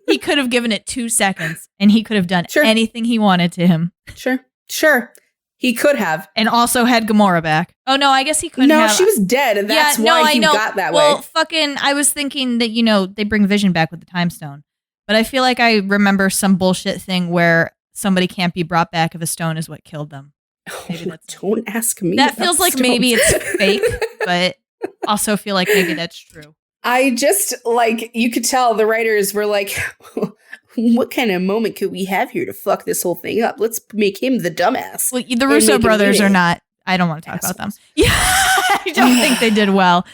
He could have given it 2 seconds, and he could have done anything he wanted to him. Sure. He could have. And also had Gamora back. Oh, no, I guess he couldn't have. No, she was dead, and that's why he got that way. Well, I was thinking that, you know, they bring Vision back with the Time Stone. But I feel like I remember some bullshit thing where somebody can't be brought back if a stone is what killed them. Maybe Don't ask me. That feels like maybe it's fake, but also feel like maybe that's true. I just, like, you could tell the writers were like, what kind of moment could we have here to fuck this whole thing up? Let's make him the dumbass. Well, the Russo brothers are not, I don't want to talk about them. Yeah, I don't think they did well.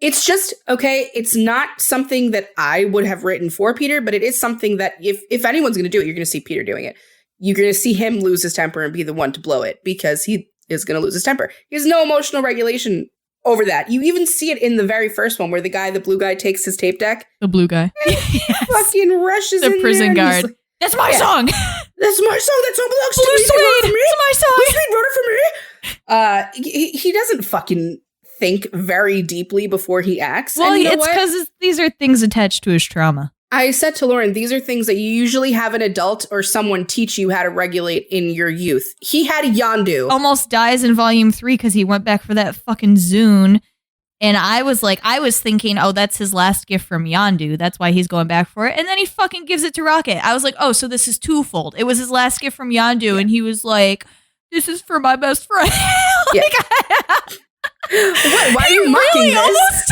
It's just, okay, it's not something that I would have written for Peter, but it is something that if anyone's going to do it, you're going to see Peter doing it. You're going to see him lose his temper and be the one to blow it because he is going to lose his temper. He has no emotional regulation over that. You even see it in the very first one where the blue guy takes his tape deck. The blue guy. Yes. Fucking rushes in the prison there guard. Like, that's my song. That's my song. That song belongs Blue to me. It's my song. Blue wrote it for me. He doesn't fucking think very deeply before he acts. Well, and you know it's because these are things attached to his trauma. I said to Lauren, these are things that you usually have an adult or someone teach you how to regulate in your youth. He had Yondu. Almost dies in volume 3 because he went back for that fucking Zune. And I was thinking, oh, that's his last gift from Yondu. That's why he's going back for it. And then he fucking gives it to Rocket. I was like, oh, so this is twofold. It was his last gift from Yondu. And he was like, this is for my best friend. What? Why are you mocking really this? Almost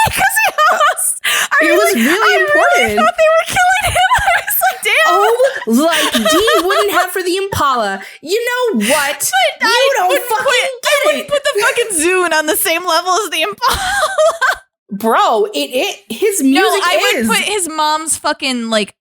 because he almost. It was really important. I thought they were killing him. I was like, damn. Oh, like D wouldn't have for the Impala. You know what? But you don't fucking get it. I wouldn't put the fucking Zune on the same level as the Impala. Bro, his music I would put his mom's fucking like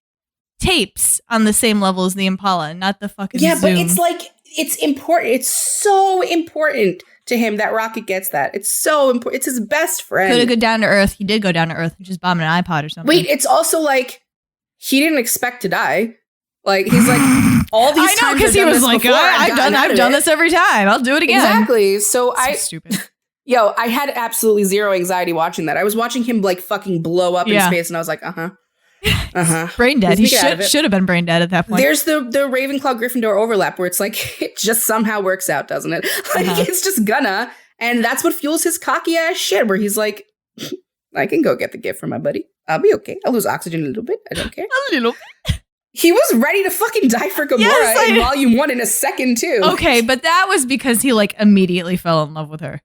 tapes on the same level as the Impala, not the fucking Zune. But it's like, it's important. It's so important to him that Rocket gets that. It's so important. It's his best friend. Could have gone down to Earth. He did go down to Earth and just bomb an iPod or something. Wait, it's also like he didn't expect to die. Like he's like all these times. I know because he was like, I've done this every time. I'll do it again. Exactly. So stupid. Yo, I had absolutely zero anxiety watching that. I was watching him like fucking blow up in space, and I was like, brain dead. He should have been brain dead at that point. There's the Ravenclaw Gryffindor overlap where it's like it just somehow works out, doesn't it? Like it's just gonna, and that's what fuels his cocky ass shit. Where he's like, I can go get the gift from my buddy. I'll be okay. I'll lose oxygen a little bit. I don't care. A little bit. He was ready to fucking die for Gamora in volume 1 in a second too. Okay, but that was because he like immediately fell in love with her.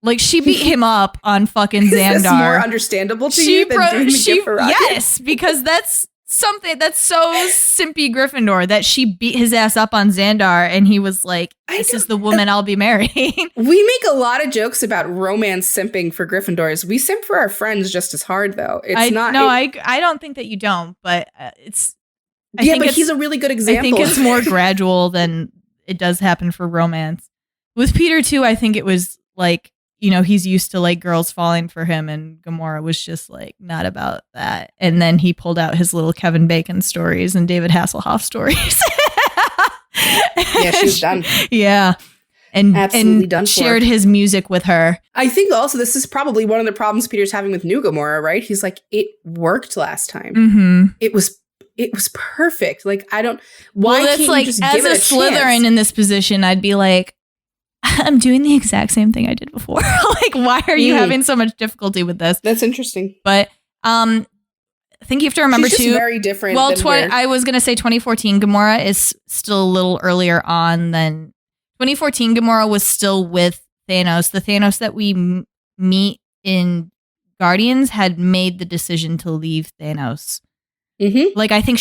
Like she beat him up on fucking Xandar. Is this more understandable to you than doing the gift for Rocket? Yes, because that's something that's so simpy Gryffindor that she beat his ass up on Xandar and he was like, this is the woman I'll be marrying. We make a lot of jokes about romance simping for Gryffindors. We simp for our friends just as hard though. It's not. No, I don't think that you don't, but it's. But he's a really good example. I think it's more gradual than it does happen for romance. With Peter too, I think it was like, you know, he's used to like girls falling for him and Gamora was just like not about that. And then he pulled out his little Kevin Bacon stories and David Hasselhoff stories. Yeah, she's done. Yeah. Absolutely done for. Shared his music with her. I think also this is probably one of the problems Peter's having with New Gamora, right? He's like, it worked last time. Mm-hmm. It was perfect. Like, I don't, why can't you just give it a Slytherin chance? in this position, I'd be like, I'm doing the exact same thing I did before. Like, why are you having so much difficulty with this? That's interesting. But I think you have to remember She's too. Very different. Well, I was gonna say 2014 Gamora is still a little earlier on than 2014. Gamora was still with Thanos, the Thanos that we meet in Guardians had made the decision to leave Thanos. Mm-hmm. Like I think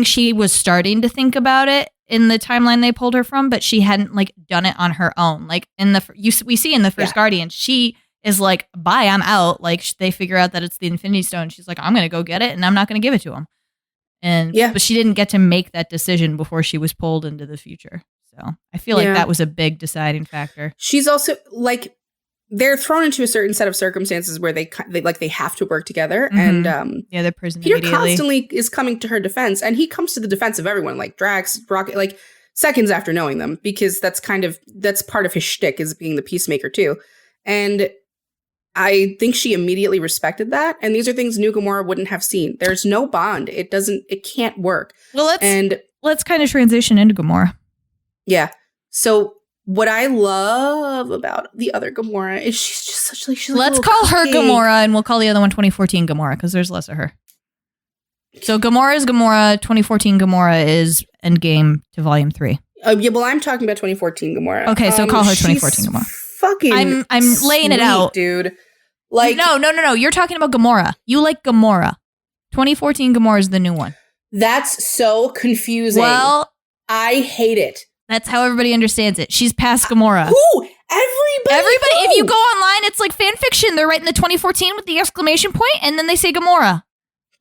she was starting to think about it in the timeline they pulled her from, but she hadn't like done it on her own. Like we see in the first Guardian, she is like, bye, I'm out. Like they figure out that it's the Infinity Stone. She's like, I'm going to go get it and I'm not going to give it to him. But she didn't get to make that decision before she was pulled into the future. So I feel like that was a big deciding factor. She's also like, they're thrown into a certain set of circumstances where they have to work together. Mm-hmm. And they're prison Peter immediately. constantly is coming to her defense, and he comes to the defense of everyone, like Drax, Rocket, like seconds after knowing them, because that's part of his shtick, is being the peacemaker too. And I think she immediately respected that. And these are things New Gamora wouldn't have seen. There's no bond. It can't work. Well, let's kind of transition into Gamora. Yeah. So what I love about the other Gamora is she's just such like, let's call her Gamora, and we'll call the other one 2014 Gamora, because there's less of her. So Gamora is Gamora. 2014 Gamora is Endgame to Volume 3. Well, I'm talking about 2014 Gamora. Okay, so call her 2014 Gamora. Fucking I'm laying it out, dude. Like no. You're talking about Gamora. You like Gamora. 2014 Gamora is the new one. That's so confusing. Well, I hate it. That's how everybody understands it. She's past Gamora. Who? Everybody. If you go online, it's like fan fiction. They're writing the 2014 with the exclamation point, and then they say Gamora.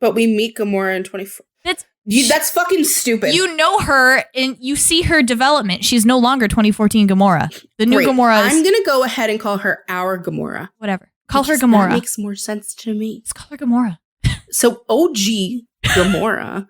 But we meet Gamora in 2014. That's fucking stupid. You know her, and you see her development. She's no longer 2014 Gamora. The new Gamora is... I'm going to go ahead and call her our Gamora. Whatever. Call her Gamora. That makes more sense to me. Let's call her Gamora. So OG Gamora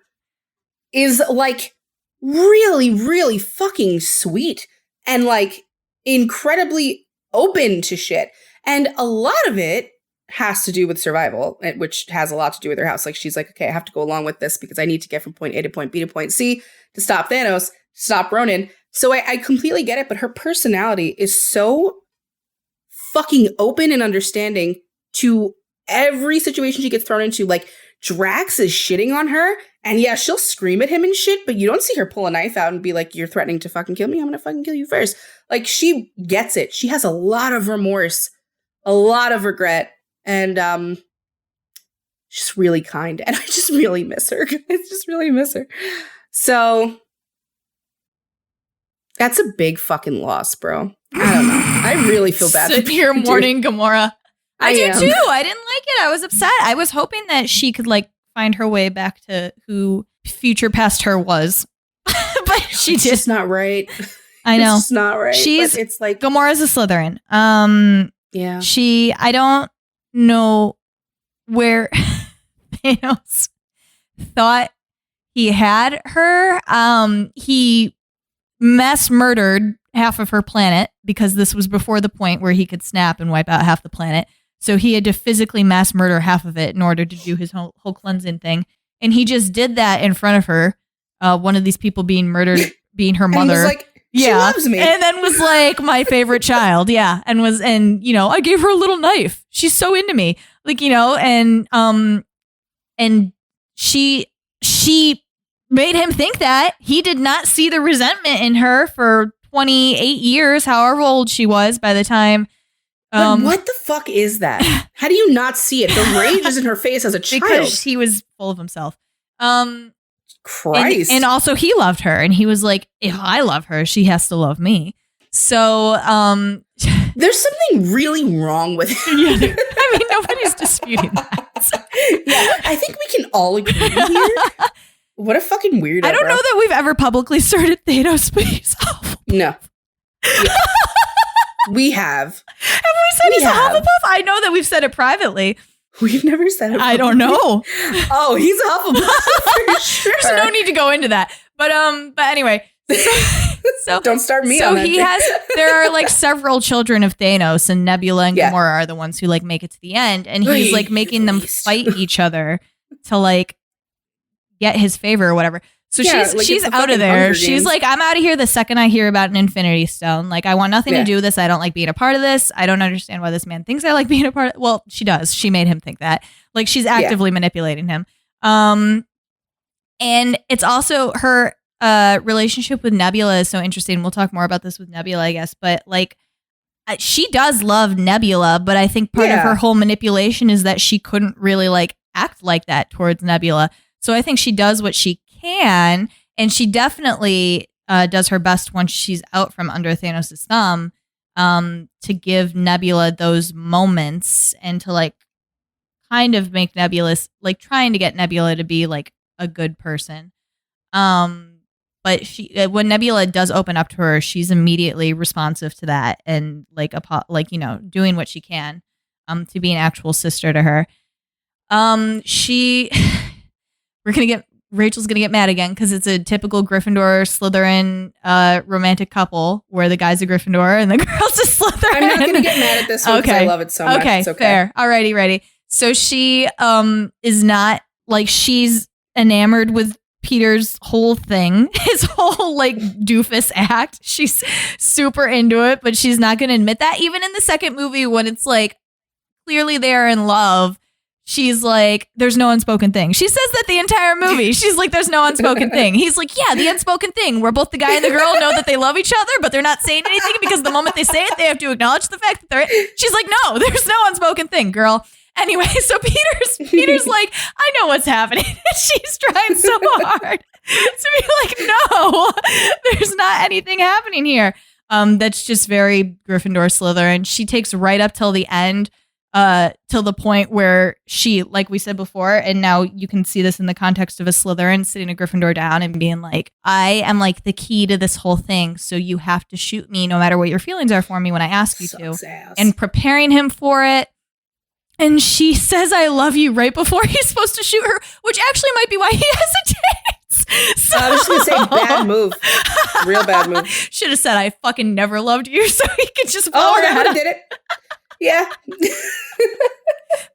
is like really, really fucking sweet and like incredibly open to shit. And a lot of it has to do with survival, which has a lot to do with her house. Like she's like, okay, I have to go along with this because I need to get from point A to point B to point C to stop Thanos, stop Ronan. So I completely get it, but her personality is so fucking open and understanding to every situation she gets thrown into. Like Drax is shitting on her, and yeah, she'll scream at him and shit, but you don't see her pull a knife out and be like, you're threatening to fucking kill me, I'm gonna fucking kill you first. Like she gets it. She has a lot of remorse, a lot of regret, and she's really kind, and I just really miss her. I just really miss her. So that's a big fucking loss, bro. I don't know. I really feel bad. Severe mourning Gamora. I do am. too. I didn't like it. I was upset. I was hoping that she could like find her way back to who future past her was, but she it's did. Just not right. I know. It's just not right. It's like Gamora's a Slytherin. Yeah. I don't know where Thanos thought he had her. He mass murdered half of her planet because this was before the point where he could snap and wipe out half the planet. So he had to physically mass murder half of it in order to do his whole cleansing thing. And he just did that in front of her. One of these people being murdered, being her mother. And was like, she loves me. And then was like my favorite child. Yeah. And you know, I gave her a little knife. She's so into me. Like, you know, and she made him think that. He did not see the resentment in her for 28 years, however old she was by the time. But what the fuck is that? How do you not see it? The rage is in her face as a child. Because he was full of himself. Christ. And also he loved her, and he was like, if I love her, she has to love me. So there's something really wrong with it. Yeah, I mean, nobody's disputing that. Yeah, I think we can all agree here. What a fucking weirdo. I don't know that we've ever publicly started Thanos, but he's awful. No. Yeah. We have. Have we said he's a Hufflepuff? I know that we've said it privately. We've never said it. I don't know. Oh, he's a Hufflepuff for sure. There's no need to go into that. But anyway. So don't start me on that. So there are like several children of Thanos, and Nebula and Gamora are the ones who like make it to the end, and he's like making them fight each other to like get his favor or whatever. So she's out of there. She's like, I'm out of here the second I hear about an Infinity Stone. Like, I want nothing to do with this. I don't like being a part of this. I don't understand why this man thinks I like being a part of it. Well, she does. She made him think that. Like, she's actively manipulating him. And it's also her relationship with Nebula is so interesting. We'll talk more about this with Nebula, I guess. But like, she does love Nebula, but I think part of her whole manipulation is that she couldn't really like act like that towards Nebula. So I think she does what she can, and she definitely does her best once she's out from under Thanos' thumb to give Nebula those moments and to like kind of make Nebula, like trying to get Nebula to be like a good person. But she, when Nebula does open up to her, she's immediately responsive to that and like doing what she can to be an actual sister to her. Rachel's gonna get mad again because it's a typical Gryffindor Slytherin romantic couple where the guy's a Gryffindor and the girl's a Slytherin. I'm not gonna get mad at this one because I love it so much. Okay, it's okay. Fair. Alrighty, ready. So she is not like, she's enamored with Peter's whole thing, his whole like doofus act. She's super into it, but she's not going to admit that. Even in the second movie, when it's like clearly they're in love, she's like, there's no unspoken thing. She says that the entire movie. She's like, there's no unspoken thing. He's like, yeah, the unspoken thing where both the guy and the girl know that they love each other, but they're not saying anything because the moment they say it, they have to acknowledge the fact that they're. She's like, no, there's no unspoken thing, girl. Anyway, so Peter's like, I know what's happening. She's trying so hard to be like, no, there's not anything happening here. That's just very Gryffindor Slytherin. She takes right up till the end, till the point where she, like we said before, and now you can see this in the context of a Slytherin sitting a Gryffindor down and being like, I am like the key to this whole thing, so you have to shoot me no matter what your feelings are for me when I ask you to. Ass. And preparing him for it. And she says, I love you right before he's supposed to shoot her, which actually might be why he hesitates. So, I was just going to say, bad move. Real bad move. Should have said, I fucking never loved you, so he could just blow her that up. did it. Yeah.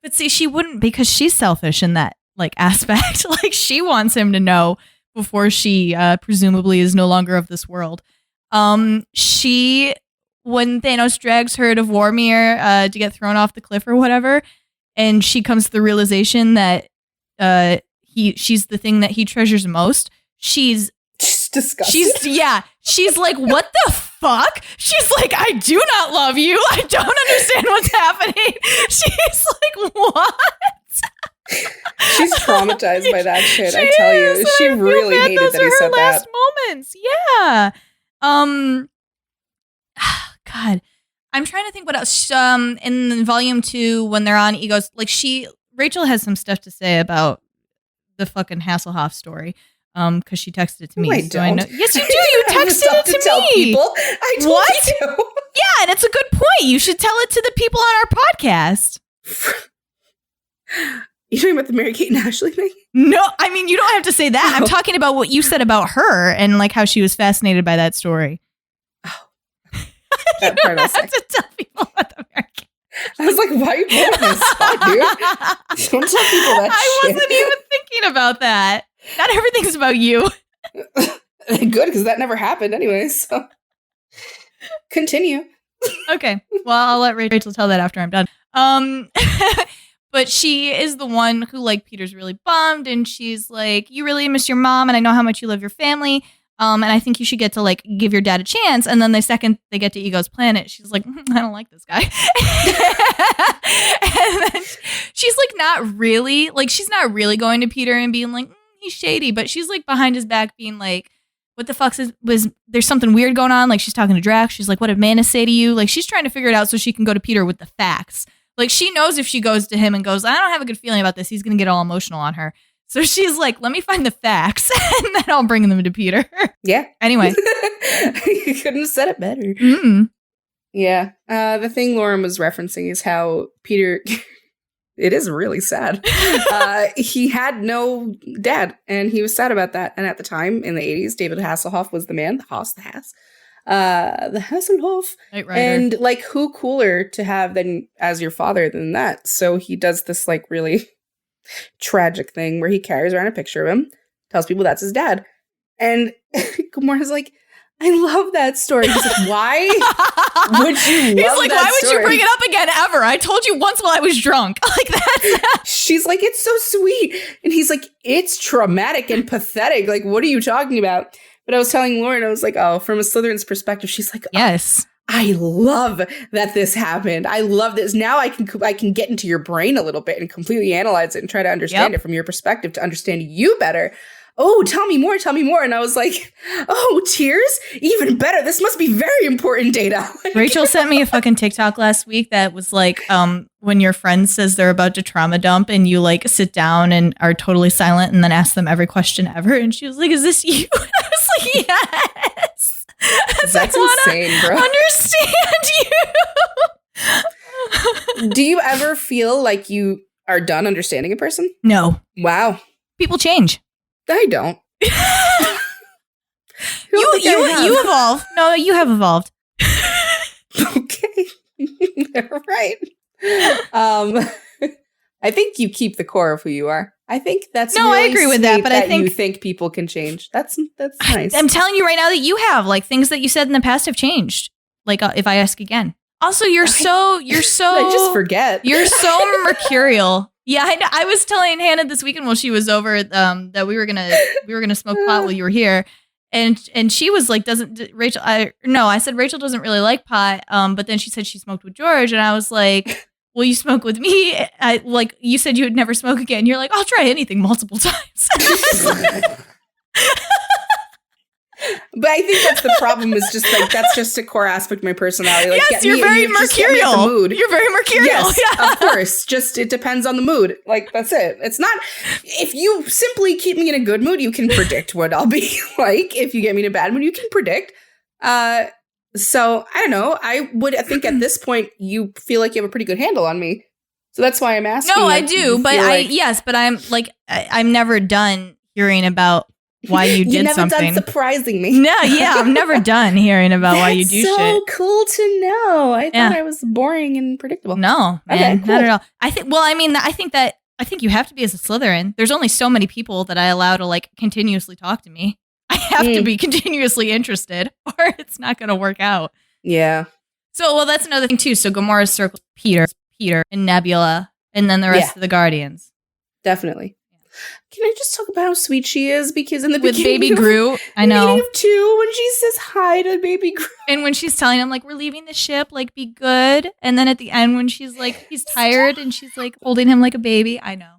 But see, she wouldn't, because she's selfish in that like aspect. Like, she wants him to know before she presumably is no longer of this world. When Thanos drags her to Vormir to get thrown off the cliff or whatever, and she comes to the realization that she's the thing that he treasures most, she's disgusted. She's like, what the fuck? She's like, I do not love you. I don't understand what's happening. She's like, what? She's traumatized by that shit, I tell you. She really hated that he said that. Last moments. Yeah. God, I'm trying to think what else. In volume 2, when they're on Egos, like Rachel has some stuff to say about the fucking Hasselhoff story. Because she texted it to me. No, I don't. Yes, you do. You texted it to tell me. People. I told what? you to. Yeah, and it's a good point. You should tell it to the people on our podcast. You talking about the Mary-Kate and Ashley thing? No, I mean, you don't have to say that. I'm talking about what you said about her and like how she was fascinated by that story. That part I have to tell people about the American. I was like, why are you putting this on, dude? Don't tell people that I shit. wasn't even thinking about that. Not everything's about you. Good, because that never happened anyway, so continue. Okay. Well, I'll let Rachel tell that after I'm done. But she is the one who, like, Peter's really bummed, and she's like, you really miss your mom, and I know how much you love your family. And I think you should get to like give your dad a chance. And then the second they get to Ego's planet, she's like, I don't like this guy. And then she's like, she's not really going to Peter and being like, he's shady. But she's like behind his back being like, what the fuck was there's something weird going on? Like, she's talking to Drax. She's like, what did Mantis say to you? Like, she's trying to figure it out so she can go to Peter with the facts. Like, she knows if she goes to him and goes, I don't have a good feeling about this, he's going to get all emotional on her. So she's like, let me find the facts and then I'll bring them to Peter. Yeah. Anyway. You couldn't have said it better. Mm-mm. Yeah. The thing Lauren was referencing is how Peter, it is really sad. He had no dad and he was sad about that. And at the time in the 80s, David Hasselhoff was the man, the Hasselhoff. And like, who cooler to have than as your father than that? So he does this like really tragic thing where he carries around a picture of him, tells people that's his dad, and Gamora's like, I love that story. He's like, why would you love He's like, that why would story? you bring it up again ever? I told you once while I was drunk. Like, that's She's like, it's so sweet. And he's like, it's traumatic and pathetic. Like, what are you talking about? But I was telling Lauren, I was like, oh, from a Slytherin's perspective, she's like, yes. I love that this happened. I love this. Now I can get into your brain a little bit and completely analyze it and try to understand it from your perspective to understand you better. Oh, tell me more. And I was like, oh, tears? Even better. This must be very important data. Rachel sent me a fucking TikTok last week that was like, when your friend says they're about to trauma dump and you like sit down and are totally silent and then ask them every question ever. And she was like, is this you? And I was like, yes. That's insane, bro. Understand you. Do you ever feel like you are done understanding a person? No. Wow. People change. I don't. You evolve. No, you have evolved. Okay. Right. I think you keep the core of who you are. I think that's no. really I agree with that, but I think you think people can change. That's nice. I'm telling you right now that you have like things that you said in the past have changed. Like if I ask again. Also, you're so. I just forget. You're so mercurial. Yeah, I was telling Hannah this weekend while she was over that we were gonna smoke pot while you were here, and she was like, Rachel? I said Rachel doesn't really like pot, but then she said she smoked with George, and I was like, well, you smoke with me. Like you said you would never smoke again. You're like, I'll try anything multiple times. But I think that's the problem. Is just like that's just a core aspect of my personality. Like, yes, you're very mercurial. You're very mercurial. Yes, of course. Just it depends on the mood. Like that's it. It's not. If you simply keep me in a good mood, you can predict what I'll be like. If you get me in a bad mood, you can predict. So I don't know. I think at this point you feel like you have a pretty good handle on me. So that's why I'm asking. No, like, I do, but but I'm like I'm never done hearing about why you did something. You're never done surprising me. No, yeah, I'm never done hearing about why you do shit. That's so cool to know. I thought I was boring and predictable. No, man, okay, cool. not at all. I think you have to be as a Slytherin. There's only so many people that I allow to like continuously talk to me. I have to be continuously interested or it's not going to work out. Yeah. So, well, that's another thing too. So Gamora's circle Peter and Nebula and then the rest of the Guardians. Definitely. Can I just talk about how sweet she is? Because in the beginning with Baby Groot, I know. Beginning of 2, when she says hi to Baby Groot, and when she's telling him like we're leaving the ship, like be good, and then at the end when she's like he's tired and she's like holding him like a baby, I know.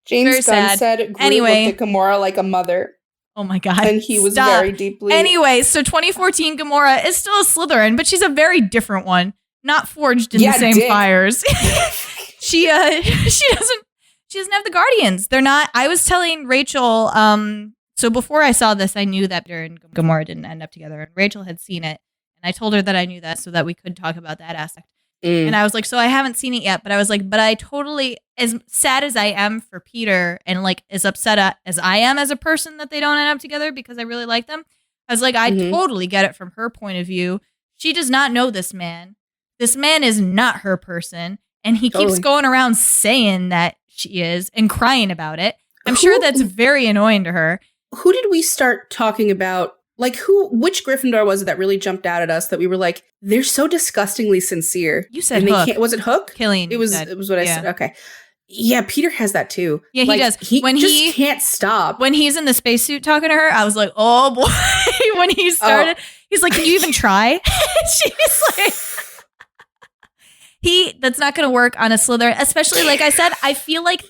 James Gunn said Groot looked at Gamora like a mother. Oh my god! And he was very deeply. Anyway, so 2014 Gamora is still a Slytherin, but she's a very different one, not forged in the same fires. She doesn't have the Guardians. They're not. I was telling Rachel, so before I saw this, I knew that Peter and Gamora didn't end up together. And Rachel had seen it. And I told her that I knew that so that we could talk about that aspect. And I was like, so I haven't seen it yet. But I was like, but I totally, as sad as I am for Peter and like as upset as I am as a person that they don't end up together because I really like them. I was like, I totally get it from her point of view. She does not know this man. This man is not her person. And he keeps going around saying that she is and crying about it. I'm sure that's very annoying to her. Who did we start talking about? Like which Gryffindor was it that really jumped out at us that we were like, they're so disgustingly sincere. You said Hook. Was it Hook? Killing. It was what I said. Okay. Yeah, Peter has that too. Yeah, he does. He can't stop. When he's in the spacesuit talking to her, I was like, oh boy. When he started, he's like, can you even try? She's like, that's not going to work on a Slytherin, especially like I said, I feel like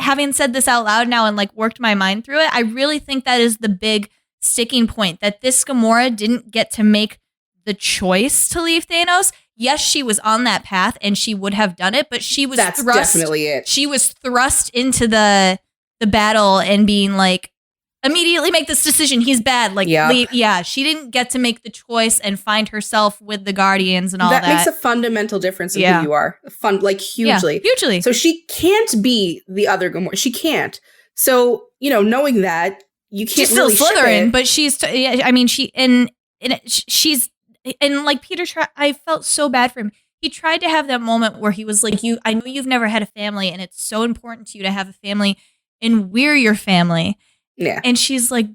having said this out loud now and like worked my mind through it, I really think that is the big sticking point that this Gamora didn't get to make the choice to leave Thanos. Yes, she was on that path and she would have done it, but she was definitely it. She was thrust into the battle and being like, immediately make this decision. He's bad. Like, leave. Yeah, she didn't get to make the choice and find herself with the Guardians and all that. That makes a fundamental difference in who you are. Hugely. Yeah, hugely. So she can't be the other Gamora. She can't. So, knowing that, you can't she's really still Slytherin, but she's, she's, and like Peter, I felt so bad for him. He tried to have that moment where he was like, I know you've never had a family and it's so important to you to have a family and we're your family. Yeah. And she's like,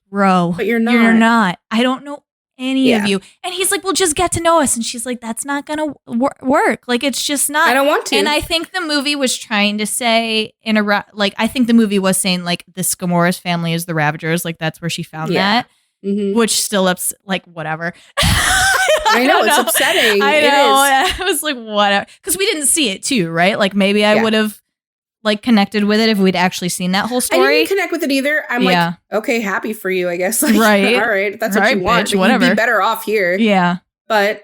bro, but you're not. You're not. I don't know any of you. And he's like, well, just get to know us. And she's like, that's not going to work. Like, it's just not. I don't want to. And I think the movie was trying to say I think the movie was saying like this Gamora's family is the Ravagers. Like that's where she found that, which still like whatever. I I know, it's upsetting. I know. I was like, whatever. Because we didn't see it too, right? Like maybe I would have like connected with it if we'd actually seen that whole story. I didn't connect with it either. I'm like, okay, happy for you, I guess. Like, right. All right, if that's what you want. Bitch, whatever. You'd be better off here. Yeah. But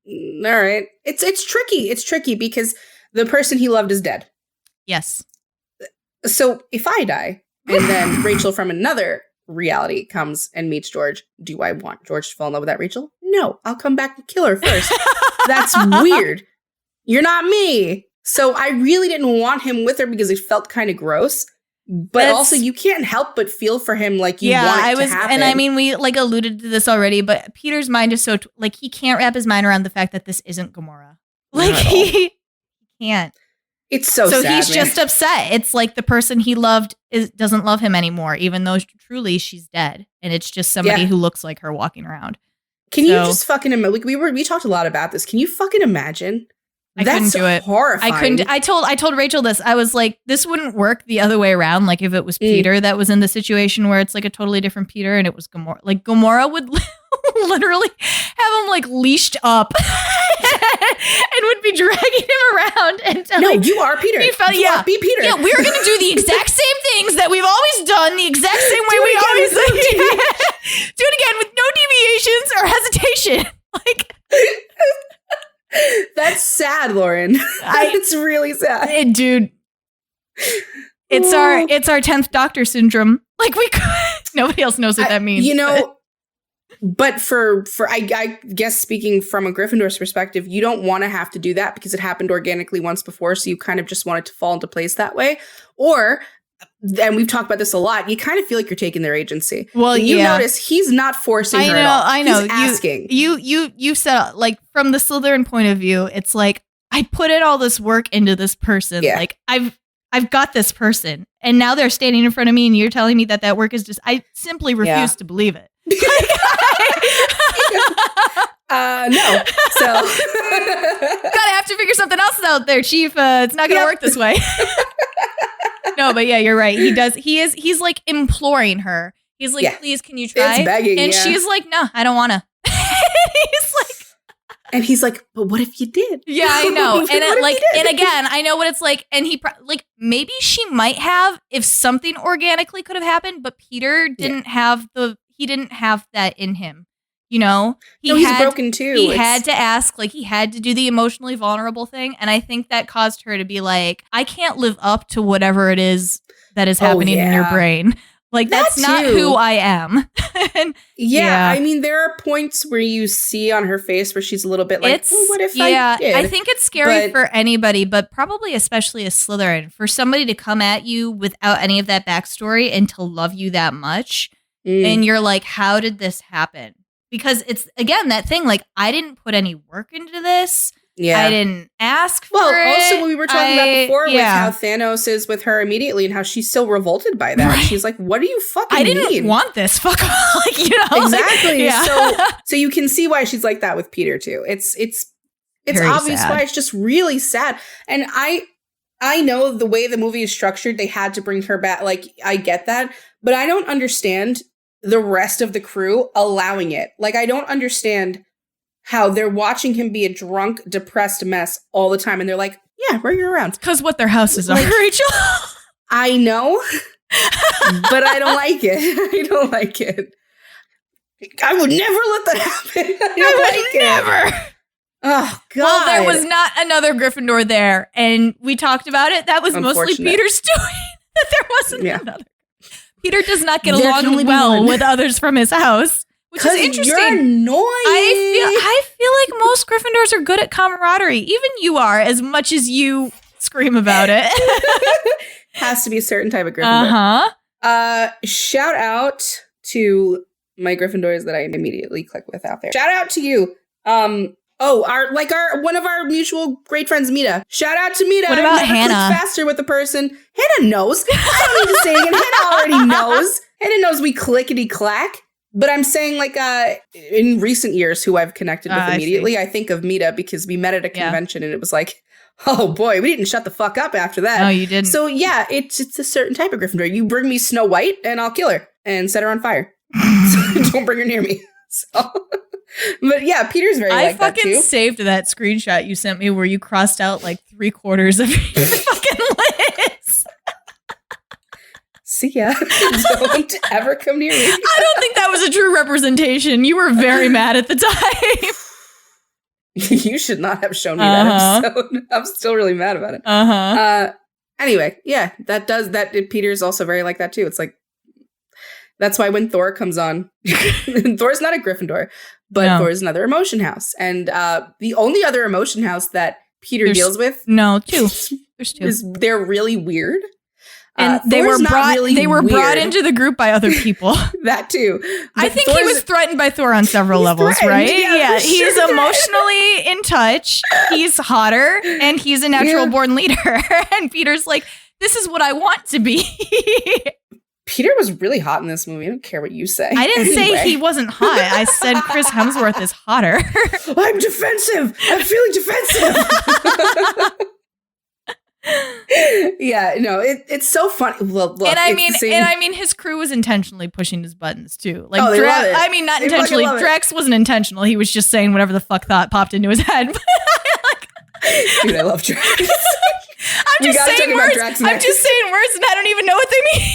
all right. It's tricky. It's tricky because the person he loved is dead. Yes. So if I die and then Rachel from another reality comes and meets George, do I want George to fall in love with that Rachel? No, I'll come back and kill her first. That's weird. You're not me. So I really didn't want him with her because it felt kind of gross. But also you can't help but feel for him like you want it to happen. And I mean, we like alluded to this already, but Peter's mind is so like he can't wrap his mind around the fact that this isn't Gamora. Like he can't. It's so sad, he's just upset. It's like the person he loved doesn't love him anymore, even though truly she's dead. And it's just somebody who looks like her walking around. Can you just fucking imagine? We talked a lot about this. Can you fucking imagine? I couldn't do it. Horrifying. I couldn't. I told Rachel this. I was like, this wouldn't work the other way around. Like if it was Peter that was in the situation where it's like a totally different Peter and it was Gamora. Like Gamora would literally have him like leashed up and would be dragging him around until you are Peter. He felt, be Peter. Yeah, we're gonna do the exact same things that we've always done, the exact same way we always do. Do it again with no deviations or hesitation. Like. That's sad, Lauren. It's really sad, dude. It's our 10th Doctor syndrome. Like nobody else knows what that means. You know, but for I guess speaking from a Gryffindor's perspective, you don't want to have to do that because it happened organically once before, so you kind of just want it to fall into place that way. Or, and we've talked about this a lot, you kind of feel like you're taking their agency. Well, you notice he's not forcing her at all. I know. He's asking. You said, like, from the Slytherin point of view, it's like, I put in all this work into this person. Yeah. Like, I've got this person. And now they're standing in front of me and you're telling me that work is just, I simply refuse to believe it. No. So gotta have to figure something else out there, Chief. It's not gonna work this way. No, but yeah, you're right. He does. He's like imploring her. He's like, please, can you try? It's begging, and she's like, no, I don't want to. He's like, but what if you did? Yeah, I know. And and again, I know what it's like. And he maybe she might have if something organically could have happened, but Peter didn't have that in him. You know, he's broken too. He had to ask, like he had to do the emotionally vulnerable thing. And I think that caused her to be like, I can't live up to whatever it is that is happening in your brain. Like, that's not who I am. And, I mean, there are points where you see on her face where she's a little bit like, what if I did? I think it's scary for anybody, but probably especially a Slytherin, for somebody to come at you without any of that backstory and to love you that much. And you're like, how did this happen? Because it's, again, that thing, like, I didn't put any work into this. Yeah. I didn't ask for it. Well, also what we were talking about before with how Thanos is with her immediately and how she's so revolted by that. Right. She's like, what do you fucking mean? I didn't want this. Fuck off. Like, you know. Exactly. So you can see why she's like that with Peter too. It's very obvious why it's just really sad. And I know the way the movie is structured, they had to bring her back. Like, I get that. But I don't understand the rest of the crew allowing it. Like, I don't understand how they're watching him be a drunk, depressed mess all the time. And they're like, yeah, bring her around. Because what their houses are, Rachel. I know, but I don't like it. I don't like it. I would never let that happen. I would never. Oh, God. Well, there was not another Gryffindor there. And we talked about it. That was mostly Peter's doing. That there wasn't another. Peter does not get along well with others from his house. Which is interesting. You're annoying. I feel like most Gryffindors are good at camaraderie. Even you are, as much as you scream about it. Has to be a certain type of Gryffindor. Shout out to my Gryffindors that I immediately click with out there. Shout out to you. Our one of our mutual great friends, Mita. Shout out to Mita. What about Hannah? Faster with the person. Hannah knows. I don't need to say it again. Hannah already knows. Hannah knows we clickety clack. But I'm saying, like, in recent years, who I've connected with immediately, I think of Mita because we met at a convention and it was like, oh boy, we didn't shut the fuck up after that. No, you didn't. So yeah, it's a certain type of Gryffindor. You bring me Snow White and I'll kill her and set her on fire. So don't bring her near me. So But yeah, Peter's very like that too. I fucking saved that screenshot you sent me where you crossed out like 3/4 of your fucking list. See ya. Don't ever come near me. I don't think that was a true representation. You were very mad at the time. You should not have shown me that episode. I'm still really mad about it. Anyway, yeah, Peter's also very like that too. It's like, that's why when Thor comes on, Thor's not a Gryffindor, but Thor's another emotion house. And the only other emotion house that Peter deals with. No, two. There's two. They're really weird. And they were brought into the group by other people. That too. But I think he was threatened by Thor on several levels, right? Yeah, he's emotionally in touch. He's hotter, and he's a natural born leader. And Peter's like, this is what I want to be. Peter was really hot in this movie. I don't care what you say. I didn't say he wasn't hot. I said Chris Hemsworth is hotter. I'm defensive. I'm feeling defensive. Yeah, no, it's so funny. Look, and I mean, his crew was intentionally pushing his buttons too. Like, they love it. I mean, not intentionally. Drax wasn't intentional. He was just saying whatever the fuck thought popped into his head. Dude, I love Drax. I'm just saying words, and I don't even know what they mean.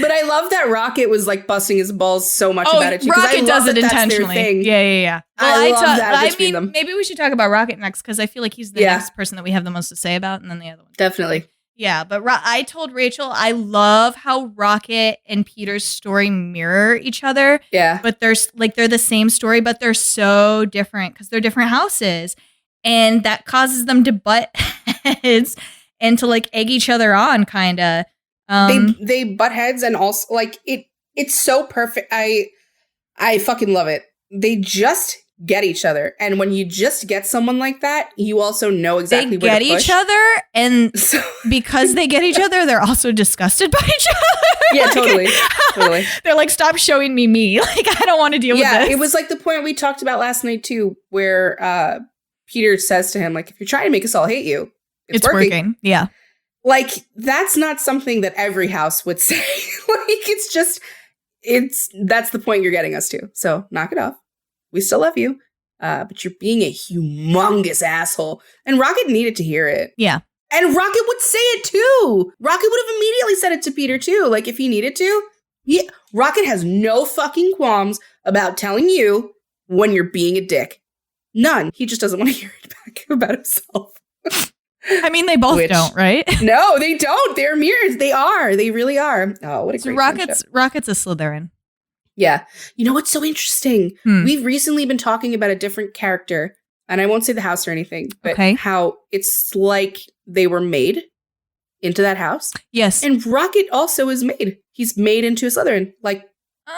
But I love that Rocket was like busting his balls so much about it too. Rocket does it intentionally. Yeah. Well, I love that between them. Maybe we should talk about Rocket next because I feel like he's the next person that we have the most to say about, and then the other one. Definitely. Yeah, but I told Rachel I love how Rocket and Peter's story mirror each other. Yeah. But they're the same story, but they're so different because they're different houses, and that causes them to butt heads and to like egg each other on, kind of. They butt heads, and also like it's so perfect. I fucking love it. They just get each other, and when you just get someone like that, you also know exactly where to push. They get each other, and because they get each other, they're also disgusted by each other. Yeah, totally. They're like, stop showing me. Like, I don't want to deal with this. Yeah, it was like the point we talked about last night too, where Peter says to him, like, if you're trying to make us all hate you, it's working. Yeah. Like, that's not something that every house would say. That's the point you're getting us to. So knock it off. We still love you. But you're being a humongous asshole. And Rocket needed to hear it. Yeah. And Rocket would say it too. Rocket would have immediately said it to Peter too. Like, if he needed to. Yeah. Rocket has no fucking qualms about telling you when you're being a dick. None. He just doesn't want to hear it back about himself. I mean, they both don't, right? No, they don't. They're mirrors. They are. They really are. Oh, what a great Rocket's a Slytherin. Yeah. You know what's so interesting? We've recently been talking about a different character, and I won't say the house or anything, but how it's like they were made into that house. Yes. And Rocket also is made. He's made into a Slytherin. Like,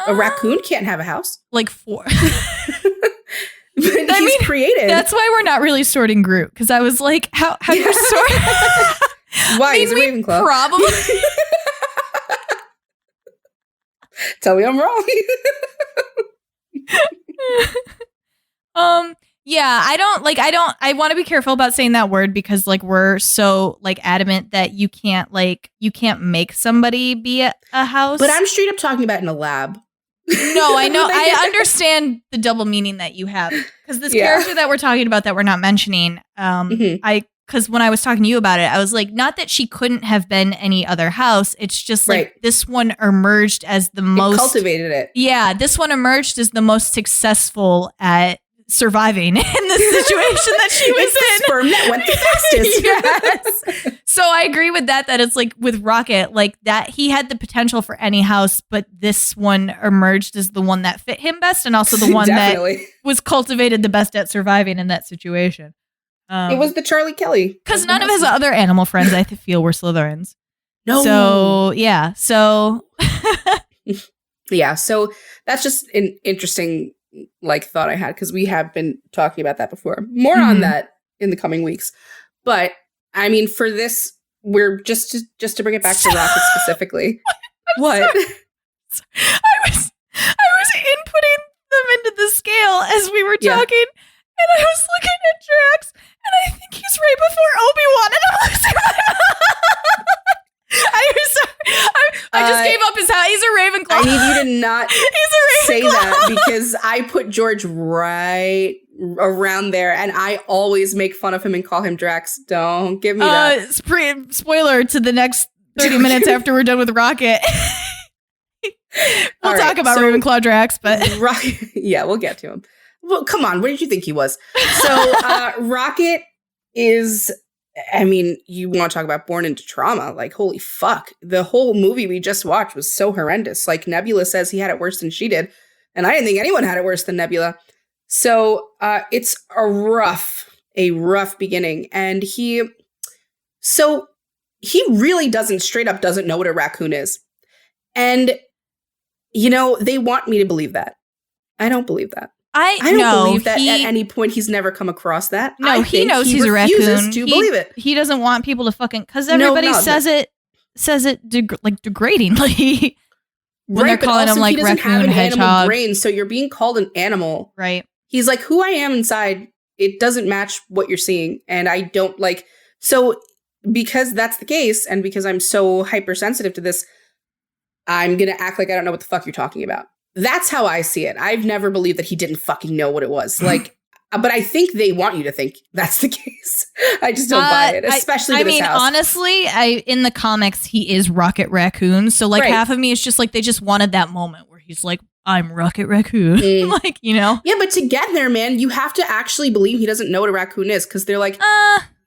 a raccoon can't have a house. Like 4. But he's created. That's why we're not really sorting Groot, because I was like, how you're sorting? Why? He's a Ravenclaw. Probably. Tell me I'm wrong. Yeah, I want to be careful about saying that word because like we're so like adamant that you can't make somebody be a house. But I'm straight up talking about in a lab. No, I know. I understand the double meaning that you have because this character that we're talking about that we're not mentioning, because when I was talking to you about it, I was like, not that she couldn't have been any other house. It's just like this one emerged as the most cultivated it. Yeah, this one emerged as the most successful at surviving in the situation that she was in. Sperm that went the fastest. Yes. So I agree with that it's like with Rocket, like that he had the potential for any house, but this one emerged as the one that fit him best and also the one that was cultivated the best at surviving in that situation. It was the Charlie Kelly. Because none of his other animal friends, I feel, were Slytherins. No. So, yeah. So. Yeah. So that's just an interesting like thought I had because we have been talking about that before. More on that in the coming weeks. But I mean, for this, we're just to bring it back to Rocket specifically. What? I was inputting them into the scale as we were talking, and I was looking at Drax, and I think he's right before Obi-Wan, and I'm losing my mind. I just gave up his house. He's a Ravenclaw. I need you to not say that because I put George right around there and I always make fun of him and call him Drax. Don't give me that. Spoiler to the next 30 minutes after we're done with Rocket. We'll talk about Ravenclaw Drax, but yeah, we'll get to him. Well, come on. What did you think he was? So Rocket is, I mean, you want to talk about born into trauma. Like, holy fuck. The whole movie we just watched was so horrendous. Like, Nebula says he had it worse than she did. And I didn't think anyone had it worse than Nebula. So it's a rough beginning. And he really doesn't know what a raccoon is. And, you know, they want me to believe that. I don't believe that. I don't believe that at any point he's never come across that. No, he knows he's a raccoon. To believe it. He doesn't want people to fucking, because everybody says it degradingly when they're calling him like raccoon, hedgehog. Brain, so you're being called an animal. Right. He's like, who I am inside, it doesn't match what you're seeing. And I don't like, so because that's the case, and because I'm so hypersensitive to this, I'm going to act like I don't know what the fuck you're talking about. That's how I see it. I've never believed that he didn't fucking know what it was. Like, but I think they want you to think that's the case. I just don't buy it, especially with his house. Honestly, in the comics, he is Rocket Raccoon. So, like, half of me is just like, they just wanted that moment where he's like, I'm Rocket Raccoon. Like, you know? Yeah, but to get there, man, you have to actually believe he doesn't know what a raccoon is, because they're like,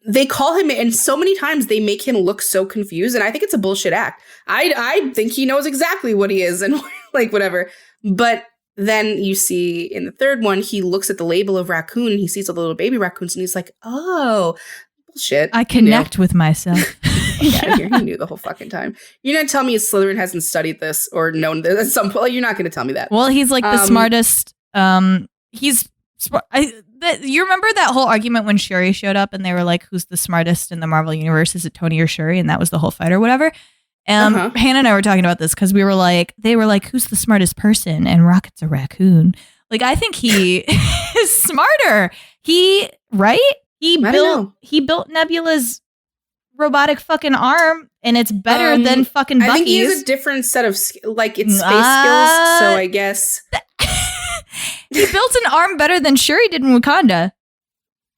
they call him, and so many times they make him look so confused, and I think it's a bullshit act. I think he knows exactly what he is, and like, whatever. But then you see in the third one, he looks at the label of raccoon and he sees all the little baby raccoons and he's like, oh, bullshit. I connect with myself. Yeah, he knew the whole fucking time. You're going to tell me Slytherin hasn't studied this or known this at some point. Like, you're not going to tell me that. Well, he's like the smartest. He's smart. You remember that whole argument when Shuri showed up and they were like, who's the smartest in the Marvel universe? Is it Tony or Shuri? And that was the whole fight or whatever. Hannah and I were talking about this because they were like, who's the smartest person? And Rocket's a raccoon. Like, I think he is smarter. He built Nebula's robotic fucking arm, and it's better than fucking Bucky's. I think he has a different set of, like, it's space skills, so I guess. He built an arm better than Shuri did in Wakanda.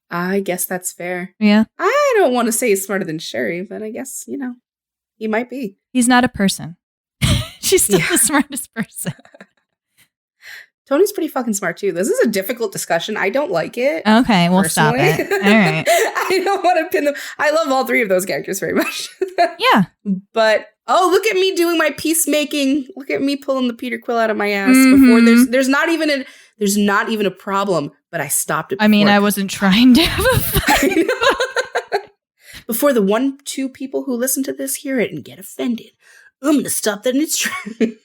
I guess that's fair. Yeah. I don't want to say he's smarter than Shuri, but I guess, you know, he might be. He's not a person. She's still the smartest person. Tony's pretty fucking smart, too. This is a difficult discussion. I don't like it. Okay, we'll stop it. All right. I don't want to pin them. I love all three of those characters very much. Yeah. But, look at me doing my peacemaking. Look at me pulling the Peter Quill out of my ass before there's not even a problem, but I stopped it before. I mean, I wasn't trying to have a fight. Before the 1-2 people who listen to this hear it and get offended, I'm going to stop that in its true.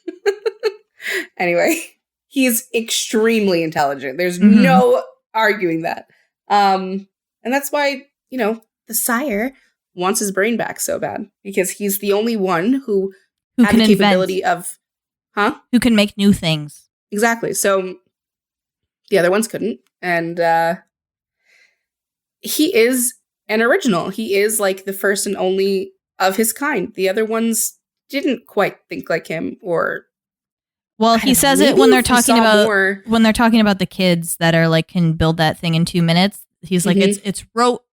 Anyway, he's extremely intelligent. There's no arguing that. And that's why, you know, the sire wants his brain back so bad, because he's the only one who had the capability of, who can make new things. Exactly. So the other ones couldn't. And he is an original. He is like the first and only of his kind. The other ones didn't quite think like him, or he says it when they're talking about the kids that are like can build that thing in 2 minutes. He's like, it's rote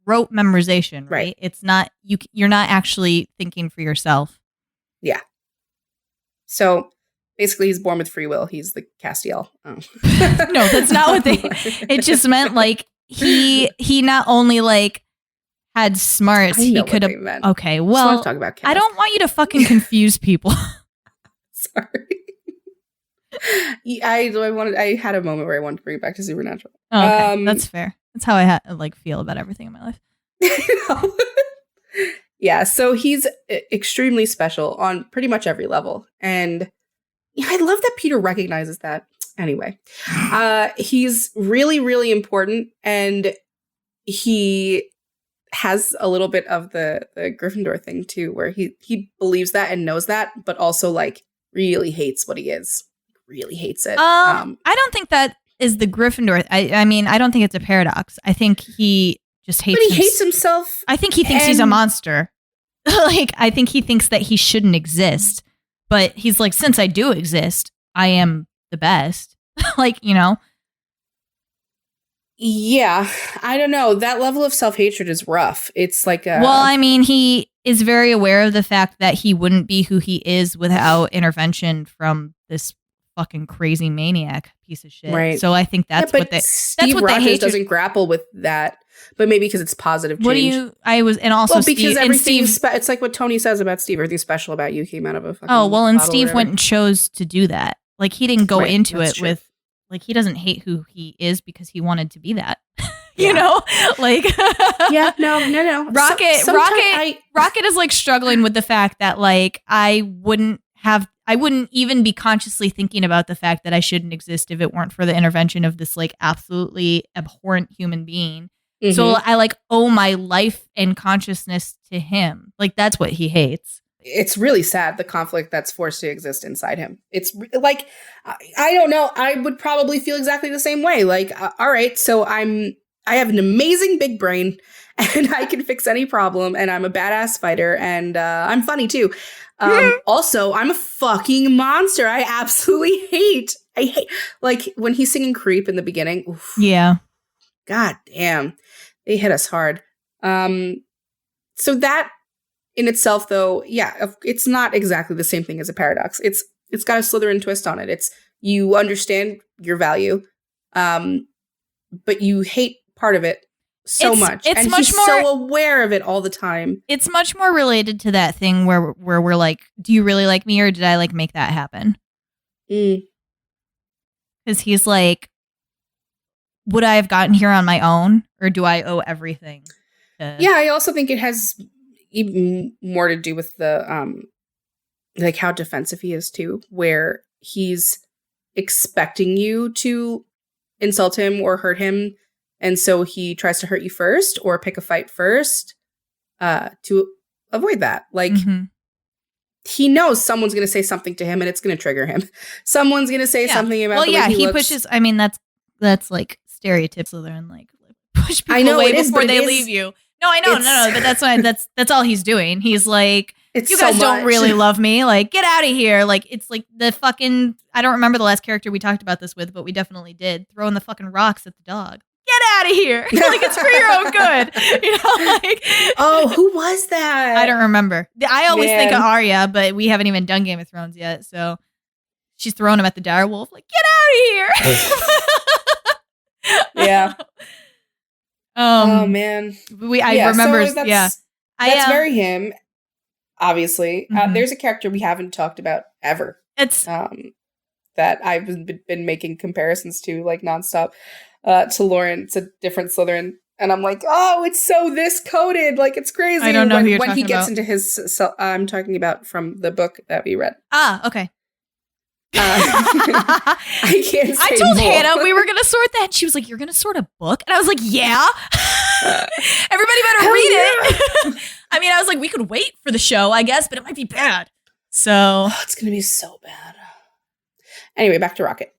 memorization, right? It's not you're not actually thinking for yourself. Yeah. So basically, he's born with free will. He's the Castiel. Oh. No, that's not what they. It just meant like he not only like had smarts, he could have. Okay, well, talk about I don't want you to fucking confuse people. Sorry. I had a moment where I wanted to bring it back to Supernatural. Oh, okay. That's fair. That's how I feel about everything in my life. Yeah, so he's extremely special on pretty much every level, and I love that Peter recognizes that. Anyway, he's really, really important, and he has a little bit of the Gryffindor thing too, where he believes that and knows that, but also like really hates what he is. Really hates it. I don't think that is the Gryffindor. I mean, I don't think it's a paradox. I think he just hates. But he hates himself. I think he thinks he's a monster. Like, I think he thinks that he shouldn't exist. But he's like, since I do exist, I am the best. Like, you know? Yeah, I don't know. That level of self-hatred is rough. It's like a... Well, I mean, he is very aware of the fact that he wouldn't be who he is without intervention from this fucking crazy maniac piece of shit. Right. So I think that's what they... Steve that's what Rogers the hatred doesn't grapple with that, but maybe because it's positive change. What do you... I was... And also well, because Steve... everything is... it's like what Tony says about Steve. Everything's special about you came out of a fucking... Oh, well, and bottle or Steve whatever. went and chose to do that. Like, he didn't go Right, into that's it true. with... Like, he doesn't hate who he is because he wanted to be that. You know? Like... Yeah, no. Rocket is, like, struggling with the fact that, like, I wouldn't even be consciously thinking about the fact that I shouldn't exist if it weren't for the intervention of this, like, absolutely abhorrent human being. Mm-hmm. So I, like, owe my life and consciousness to him. Like, that's what he hates. It's really sad, the conflict that's forced to exist inside him. It's like, I don't know. I would probably feel exactly the same way. Like, all right, so I have an amazing big brain and I can fix any problem and I'm a badass fighter and I'm funny too. Also, I'm a fucking monster. I absolutely hate, like when he's singing Creep in the beginning. Oof, Yeah. God damn. They hit us hard. So that in itself, though, yeah, it's not exactly the same thing as a paradox. It's got a Slytherin twist on it. It's you understand your value, but you hate part of it so much. It's and much he's more, so aware of it all the time. It's much more related to that thing where we're like, do you really like me or did I like make that happen? Because he's like, would I have gotten here on my own or do I owe everything? Yeah, I also think it has even more to do with the like how defensive he is too, where he's expecting you to insult him or hurt him, and so he tries to hurt you first or pick a fight first to avoid that. Like he knows someone's going to say something to him and it's going to trigger him. Someone's going to say something about the way he looks. Pushes. I mean, that's like stereotypes Slytherin, like push people I know, away it is, before but they it is- leave you. No, I know, no, but that's why that's all he's doing. He's like, It's you so guys don't much. really love me. Like, get out of here. Like, it's like the fucking, I don't remember the last character we talked about this with, but we definitely did. Throwing the fucking rocks at the dog. Get out of here. Like, it's for your own good. You know, like. Oh, who was that? I don't remember. I always think of Man. Arya, but we haven't even done Game of Thrones yet. So she's throwing him at the direwolf. Like, get out of here. Yeah. Oh man. I remember. So that's, yeah. That's very him. Obviously, Mhm. there's a character we haven't talked about ever. It's That I've been making comparisons to like nonstop. To Lauren, it's a different Slytherin, and I'm like, oh, it's so this coded, like it's crazy. I don't know who you're when he talking gets about. into his. I'm talking about from the book that we read. Okay. I can't. Say I told more. Hannah we were gonna sort that. She was like, "You're gonna sort a book," and I was like, "Yeah." Everybody better Hell read yeah. it. I mean, I was like, we could wait for the show, I guess, but it might be bad. So Oh, it's gonna be so bad. Anyway, back to Rocket.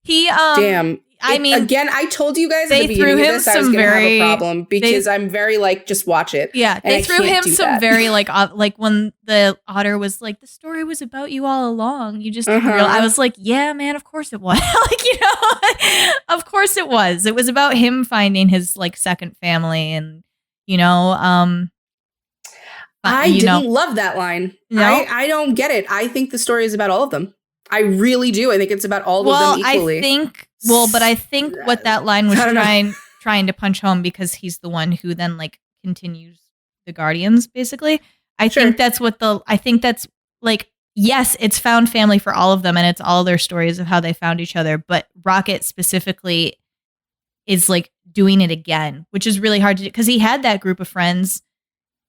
he Damn. I mean, again, I told you guys at they the beginning threw of him this I was some going to have very- a problem because I'm very like, just watch it. yeah, and they I threw can't him do some that. very like when the otter was like, the story was about you all along. You just didn't realize. I was like, yeah, man, of course it was. Like, you know, of course it was. It was about him finding his like second family, and you know, I didn't love that line. No? I don't get it. I think the story is about all of them. I really do. I think it's about all of them equally. I think what that line was trying to punch home, because he's the one who then like continues the Guardians, basically. I think that's like, yes, it's found family for all of them, and it's all their stories of how they found each other. But Rocket specifically is like doing it again, which is really hard to do, because he had that group of friends,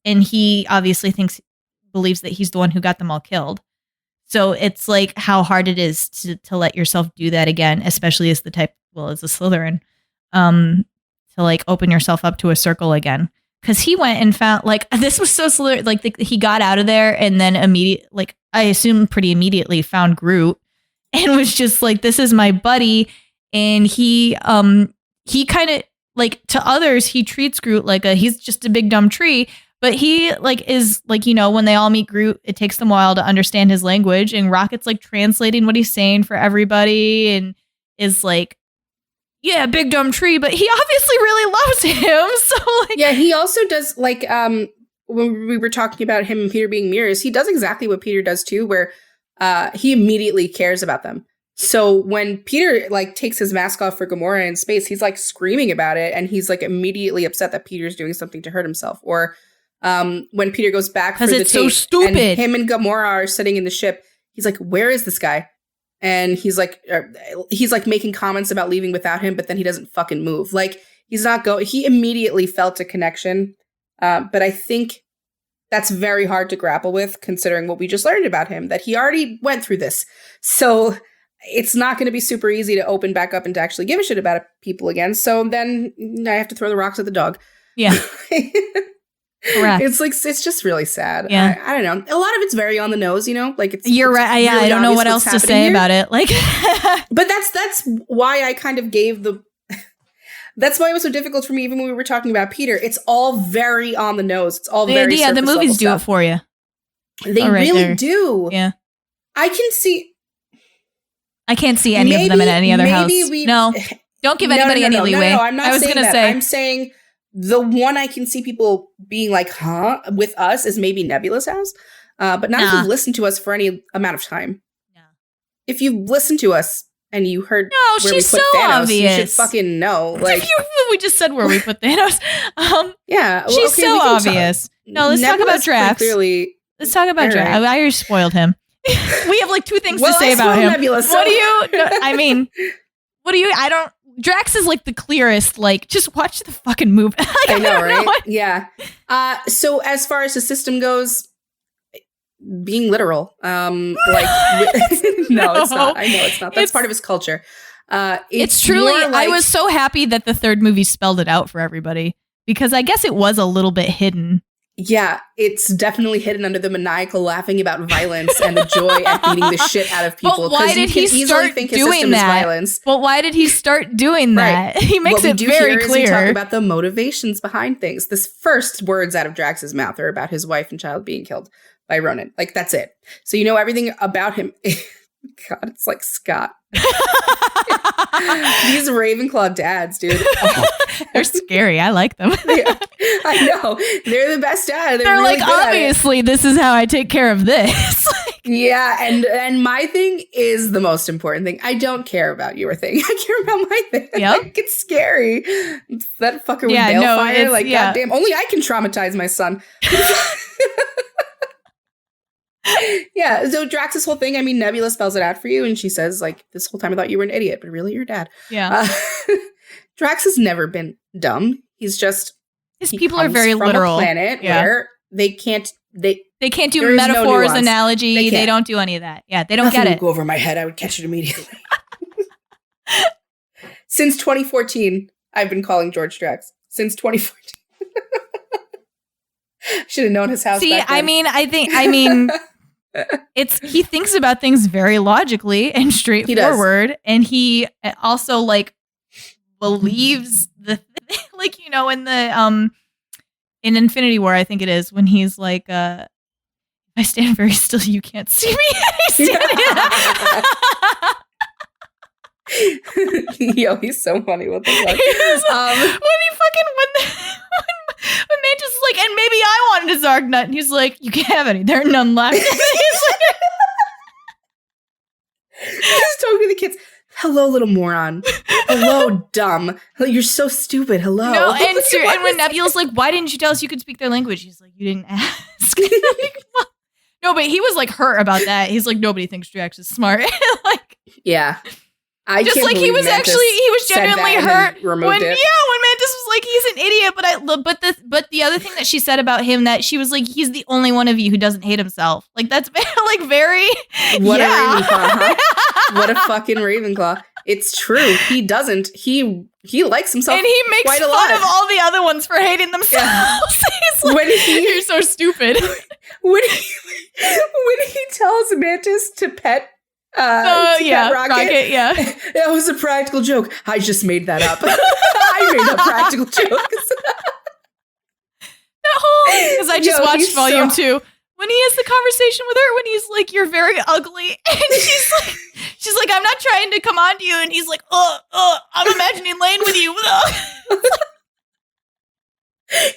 and he obviously believes that he's the one who got them all killed. So it's like how hard it is to let yourself do that again, especially as a Slytherin, to like open yourself up to a circle again. Because he went and found, like, this was so Slytherin, like he got out of there and then I assume pretty immediately found Groot and was just like, this is my buddy. And he kind of like, to others, he treats Groot like he's just a big dumb tree. But he like is like, you know, when they all meet Groot, it takes them a while to understand his language, and Rocket's like translating what he's saying for everybody and is like, yeah, big dumb tree, but he obviously really loves him. So like, yeah, he also does like when we were talking about him and Peter being mirrors, he does exactly what Peter does too, where he immediately cares about them. So when Peter like takes his mask off for Gamora in space, he's like screaming about it, and he's like immediately upset that Peter's doing something to hurt himself. Or when Peter goes back for the tape, so stupid. And him and Gamora are sitting in the ship, he's like, "Where is this guy?" And he's like making comments about leaving without him, but then he doesn't fucking move. Like he's not he immediately felt a connection. But I think that's very hard to grapple with considering what we just learned about him, that he already went through this. So it's not going to be super easy to open back up and to actually give a shit about people again. So then I have to throw the rocks at the dog. Yeah. Correct. It's like, it's just really sad. Yeah. I don't know. A lot of it's very on the nose, you know, like You're right. Yeah. Really I don't know what else to say here about it. Like, but that's why I kind of gave that's why it was so difficult for me, even when we were talking about Peter. It's all very on the nose. It's all very surface the movies do stuff. It for you. They really do. Yeah. I can't see any of them in any other house. No. Don't give anybody any leeway. No, I'm not saying that. I'm saying the one I can see people being like, huh, with us is maybe Nebula's house. But not if you've listened to us for any amount of time. No. If you've listened to us and you heard where we put Thanos, obvious. You should fucking know. Like, we just said where we put Thanos. Yeah. Well, she's so obvious. No, let's talk about Drax. Let's talk about Drax. I already spoiled him. We have like two things to say about him. Nebula, so. What do you, Drax is like the clearest, like, just watch the fucking movie. Like, I know, right? Yeah. So as far as the system goes, being literal, like, no, it's not. I know it's not. That's part of his culture. It's truly, I was so happy that the third movie spelled it out for everybody, because I guess it was a little bit hidden. Yeah, it's definitely hidden under the maniacal laughing about violence and the joy at beating the shit out of people. But why did he start doing that? But why did he start doing that? Right. He makes it very clear. We talk about the motivations behind things. This first words out of Drax's mouth are about his wife and child being killed by Ronan. Like, that's it. So you know everything about him. God, it's like Scott. These Ravenclaw dads, dude. Oh. They're scary. I like them. Yeah, I know. They're the best dad. They're really like, obviously, this is how I take care of this. Yeah, and my thing is the most important thing. I don't care about your thing. I care about my thing. Yep. Like, it's scary. It's that fucker with balefire. Like, goddamn. Only I can traumatize my son. Yeah, so Drax's whole thing, I mean, Nebula spells it out for you, and she says, like, this whole time I thought you were an idiot, but really, you're dad. Yeah. Drax has never been dumb. He's just... His people are very literal. A planet where they can't... They can't do metaphors, analogy. They don't do any of that. Yeah, they don't get it. Would go over my head. I would catch it immediately. Since 2014, I've been calling George Drax. Since 2014. Should have known his house. See, back then. I mean, he thinks about things very logically and straightforward, and he also like believes like, you know, in the in Infinity War, I think it is, when he's like, I stand very still, you can't see me. Yo, he's so funny. What the fuck? When Mantis is like, and maybe I wanted a Zarg nut, and he's like, you can't have any. There are none left. He's just talking to the kids. Hello, little moron. Hello, dumb. You're so stupid. Hello. No, and when Nebula's like, why didn't you tell us you could speak their language? He's like, you didn't ask. No, but he was like hurt about that. He's like, nobody thinks Drax is smart. Like, yeah. Just like he was genuinely hurt when Mantis was like, he's an idiot. But the other thing that she said about him, that she was like, he's the only one of you who doesn't hate himself. Like, that's like very what a Ravenclaw, huh? What a fucking Ravenclaw. It's true. He doesn't. He likes himself, and he makes quite fun a lot of all the other ones for hating themselves. Yeah. He's like, you're so stupid. When he tells Mantis to pet. Rocket. Yeah. That was a practical joke. I just made that up. I made up practical jokes. That whole, because I just watched Volume 2. When he has the conversation with her, when he's like, "You're very ugly," and she's like, "I'm not trying to come on to you," and he's like, I'm imagining laying with you.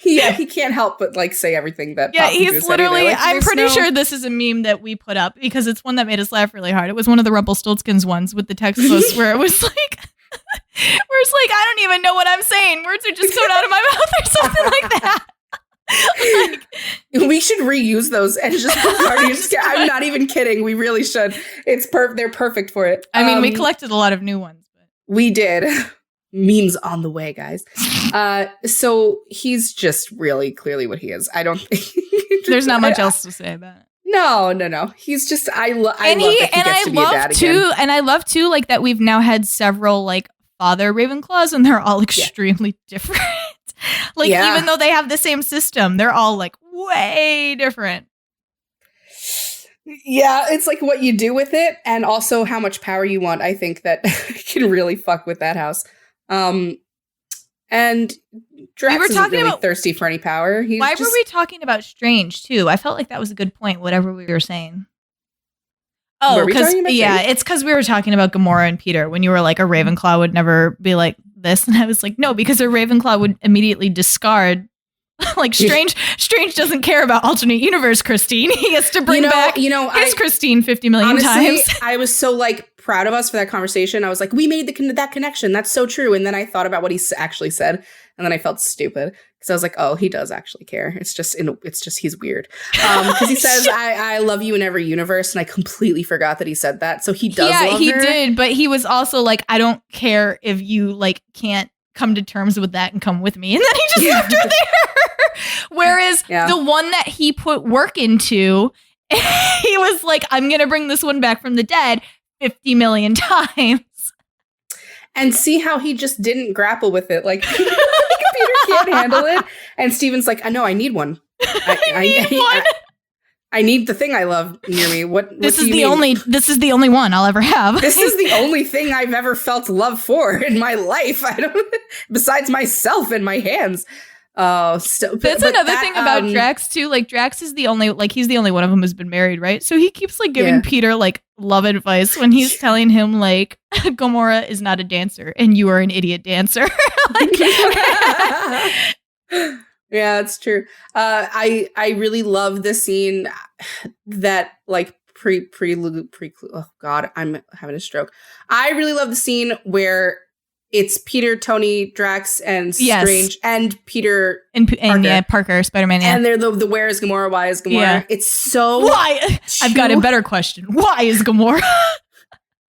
He can't help but like say everything that. Yeah, he's literally. Like, I'm pretty sure this is a meme that we put up because it's one that made us laugh really hard. It was one of the Rumpelstiltskins ones with the text post where it was like, I don't even know what I'm saying. Words are just coming out of my mouth or something like that. Like, we should reuse those and just I'm not even kidding. We really should. It's they're perfect for it. I mean, we collected a lot of new ones, but we did. Memes on the way, guys. So he's just really clearly what he is. I don't think there's not much else to say about it. No. He's just I love that he gets to be a dad again. And I love too, like that we've now had several like father Ravenclaws, and they're all extremely different. Like, even though they have the same system, they're all like way different. Yeah, it's like what you do with it and also how much power you want. I think that can really fuck with that house. And Drax isn't really thirsty for any power. Why were we talking about Strange too? I felt like that was a good point, whatever we were saying. Oh, because it's because we were talking about Gamora and Peter when you were like, a Ravenclaw would never be like this, and I was like, no, because a Ravenclaw would immediately discard. Like Strange doesn't care about alternate universe Christine. He has to bring back his Christine 50 million times. I was so like proud of us for that conversation. I was like, we made that connection. That's so true. And then I thought about what he actually said, and then I felt stupid because I was like, oh, he does actually care. It's just he's weird. Because he says, I love you in every universe, and I completely forgot that he said that. So he does. Yeah, he did, but he was also like, I don't care if you like can't come to terms with that and come with me, and then he just left her there. Whereas the one that he put work into, he was like, I'm gonna bring this one back from the dead 50 million times. And see how he just didn't grapple with it. Like, Peter can't handle it. And Steven's like, I know, I need one. I need the thing I love near me. This is the only one I'll ever have. This is the only thing I've ever felt love for in my life. Besides myself and my hands. That's another thing about Drax too. Like, Drax is the only one of them who's been married, right? So he keeps like giving Peter like love advice when he's telling him like, Gamora is not a dancer and you are an idiot dancer. Yeah, it's true. I really love the scene that like oh god, I'm having a stroke. I really love the scene where it's Peter, Tony, Drax, and Strange, and Peter and Parker, Spider-Man. Yeah. And they're the where is Gamora? Why is Gamora? Yeah. It's so why. I've got a better question. Why is Gamora?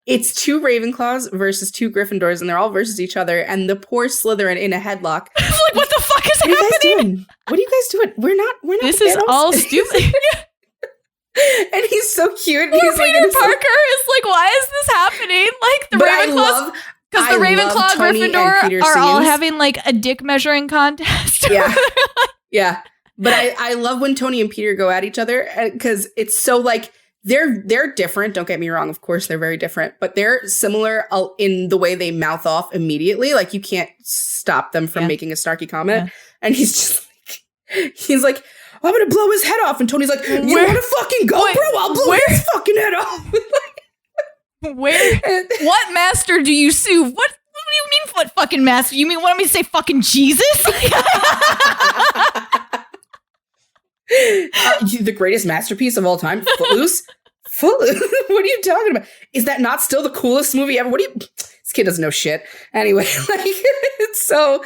It's 2 Ravenclaws versus 2 Gryffindors, and they're all versus each other. And the poor Slytherin in a headlock. Like, what the fuck is happening? What are you guys doing? We're not. This is all stupid. And he's so cute. He's Peter Parker is like, why is this happening? Like the Ravenclaws. Because the Ravenclaw Gryffindor are all having like a dick measuring contest. Yeah. Yeah. But I love when Tony and Peter go at each other because it's so like they're different. Don't get me wrong. Of course, they're very different, but they're similar in the way they mouth off immediately. Like you can't stop them from making a snarky comment. Yeah. And he's like, I'm going to blow his head off. And Tony's like, you want to fucking go, bro? I'll blow his fucking head off. What master do you sue? What do you mean, what fucking master? You want me to say fucking Jesus? The greatest masterpiece of all time, Footloose? Footloose? What are you talking about? Is that not still the coolest movie ever? This kid doesn't know shit. Anyway, like, it's so,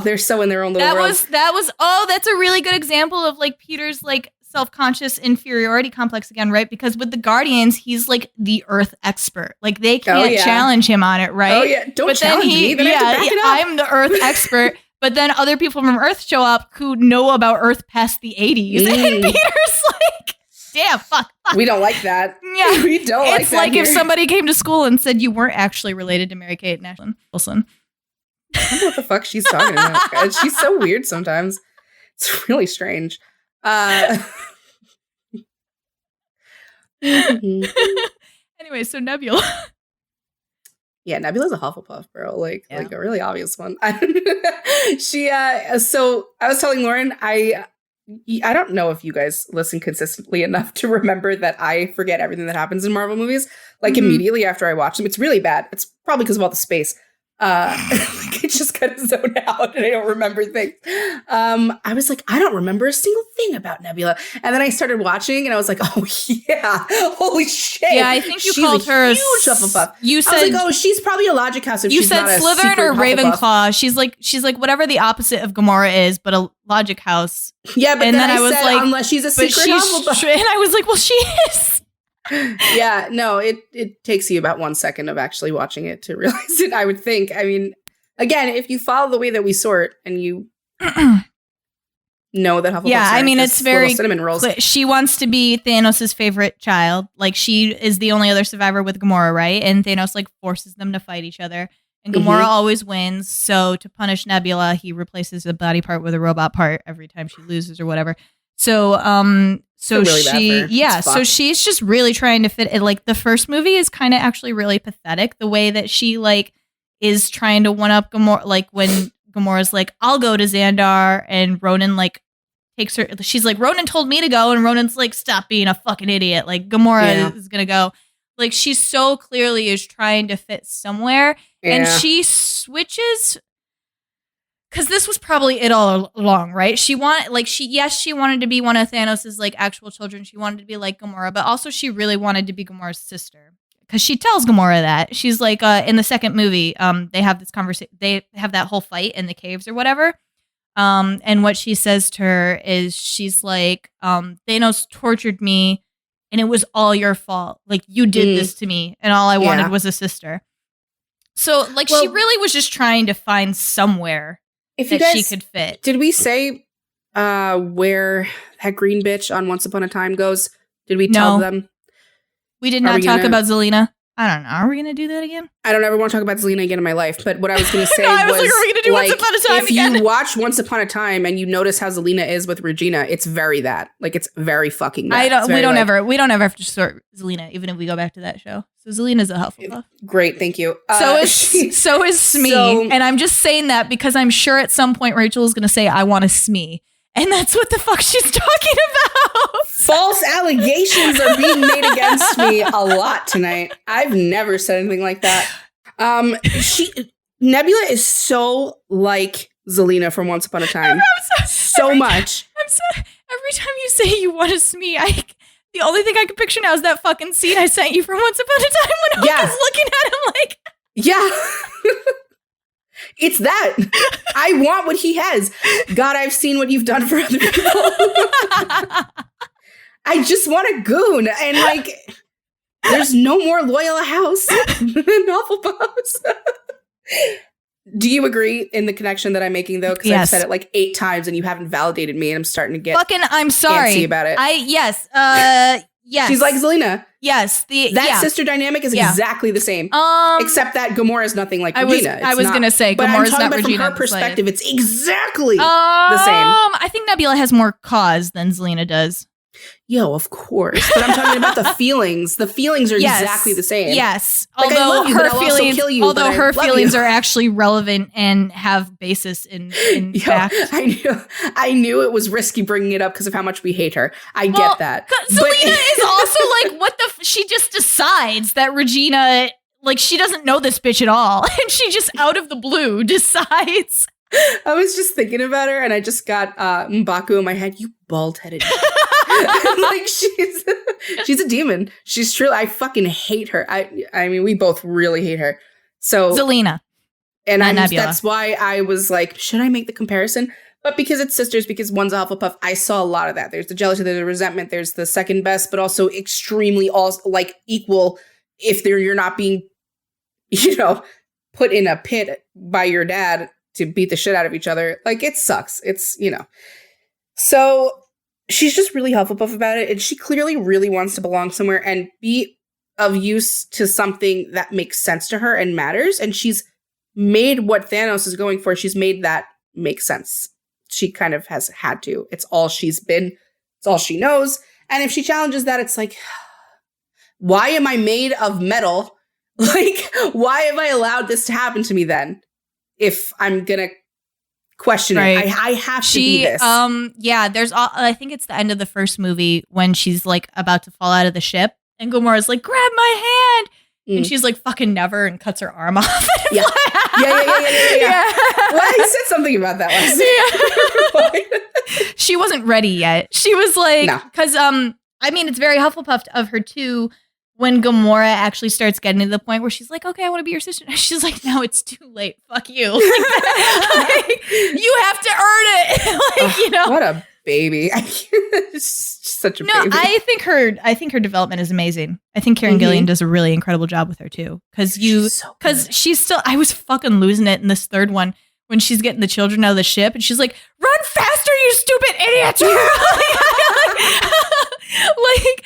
they're so in their own little world. That's a really good example of like Peter's like self-conscious inferiority complex again, right? Because with the Guardians, he's like the Earth expert. Like they can't challenge him on it, right? Oh yeah, don't challenge me. Then I have to back it up. I'm the Earth expert. But then other people from Earth show up who know about Earth past the 80s. And Peter's like, damn, fuck. We don't like that. Yeah. We don't like that. It's like if somebody came to school and said you weren't actually related to Mary-Kate Wilson. I don't know what the fuck she's talking about, guys. She's so weird sometimes. It's really strange. Anyway, so Nebula. Yeah, Nebula's a Hufflepuff, bro. Like a really obvious one. So I was telling Lauren, I don't know if you guys listen consistently enough to remember that I forget everything that happens in Marvel movies. Like immediately after I watch them, it's really bad. It's probably because of all the space. I just kind of zone out and I don't remember things. I was like, I don't remember a single thing about Nebula. And then I started watching and I was like, oh yeah, holy shit. Yeah, I think you she's called her huge Hufflepuff. You said, I was like, oh, she's probably a Logic House if you she's said not a Slytherin or Hufflepuff. Ravenclaw. She's like whatever the opposite of Gamora is, but a Logic House. Yeah, but and then I was said, like, unless she's a secret Hufflepuff. And I was like, well, she is. Yeah, no, it takes you about 1 second of actually watching it to realize it, I would think. I mean, again, if you follow the way that we sort and you know that Hufflepuffs I mean, it's very cinnamon rolls. She wants to be Thanos' favorite child. Like, she is the only other survivor with Gamora, right? And Thanos, like, forces them to fight each other. And Gamora always wins. So to punish Nebula, he replaces a body part with a robot part every time she loses or whatever. So, so really so she's just really trying to fit it. Like, the first movie is kind of actually really pathetic. The way that she, like, is trying to one up Gamora, like when Gamora's like, I'll go to Xandar, and Ronan like takes her. She's like, Ronan told me to go, and Ronan's like, stop being a fucking idiot. Like, Gamora is gonna go. Like, she so clearly is trying to fit somewhere, and she switches. Because this was probably it all along, right? She wanted to be one of Thanos' like actual children. She wanted to be like Gamora, but also she really wanted to be Gamora's sister. Because she tells Gamora that. She's like, in the second movie, they have this conversation. They have that whole fight in the caves or whatever. And what she says to her is, she's like, Thanos tortured me, and it was all your fault. Like, you did this to me, and all I wanted was a sister. So, like, she really was just trying to find somewhere that she could fit. Did we say where that green bitch on Once Upon a Time goes? Did we tell them? We did not talk about Zelina. I don't know. Are we going to do that again? I don't ever want to talk about Zelina again in my life. But what I was going to say was like, are we going to do Once Upon a Time again? If you watch Once Upon a Time and you notice how Zelina is with Regina, it's very that. Like, it's very fucking that. We don't ever have to sort Zelina, even if we go back to that show. So Zelina's a Hufflepuff. Great, thank you. So is Smee. And I'm just saying that because I'm sure at some point Rachel is going to say, I want a Smee. And that's what the fuck she's talking about. False allegations are being made against me a lot tonight. I've never said anything like that. Nebula is so like Zelina from Once Upon a Time. So much. Every time you say you want to Smee, the only thing I can picture now is that fucking scene I sent you from Once Upon a Time when Hook is looking at him like... Yeah. It's that. I want what he has. God, I've seen what you've done for other people. I just want a goon. And like, there's no more loyal a house than Hufflepuffs. Do you agree in the connection that I'm making, though? Because I've said it like 8 times and you haven't validated me, and I'm starting to get I'm sorry. antsy about it. Yes. She's like Zelina. Yes. That sister dynamic is exactly the same. Except that Gamora is nothing like Regina. I was going to say, Gamora's not Regina. From her perspective, it's exactly the same. I think Nebula has more cause than Zelina does. Yo, of course. But I'm talking about the feelings. The feelings are exactly the same. Yes. Like, although I love you, her but I'll feelings, also kill you, although but her I feelings love you. are actually relevant and have basis in fact. I knew it was risky bringing it up because of how much we hate her. I get that. Zelina is also like, what the... she just decides that Regina... Like, she doesn't know this bitch at all. And she just, out of the blue, decides... I was just thinking about her, and I just got M'Baku in my head. You bald-headed. Like, she's a demon. She's true. I fucking hate her. I mean, we both really hate her. So Zelina. And that's why I was like, should I make the comparison? But because it's sisters, because one's a Hufflepuff, I saw a lot of that. There's the jealousy, there's the resentment, there's the second best, but also extremely like equal if you're not being, put in a pit by your dad to beat the shit out of each other. Like, it sucks. It's, So she's just really Hufflepuff about it. And she clearly really wants to belong somewhere and be of use to something that makes sense to her and matters. And she's made what Thanos is going for. She's made that make sense. She kind of has had to. It's all she's been. It's all she knows. And if she challenges that, it's like, why am I made of metal? Like, why have I allowed this to happen to me then? If I'm going to question it. I have to be this. There's I think it's the end of the first movie when she's like about to fall out of the ship and Gamora's like, grab my hand. And she's like, fucking never, and cuts her arm off. Yeah. Well, he said something about that last week. She wasn't ready yet. She was like, because, I mean, it's very Hufflepuff of her too, when Gamora actually starts getting to the point where she's like, okay, I want to be your sister. She's like, no, it's too late. Fuck you. Like, you have to earn it. What a baby. Such a baby. No, I think her development is amazing. I think Karen Gillian does a really incredible job with her too. She's still, I was fucking losing it in this third one when she's getting the children out of the ship and she's like, run faster, you stupid idiot. Like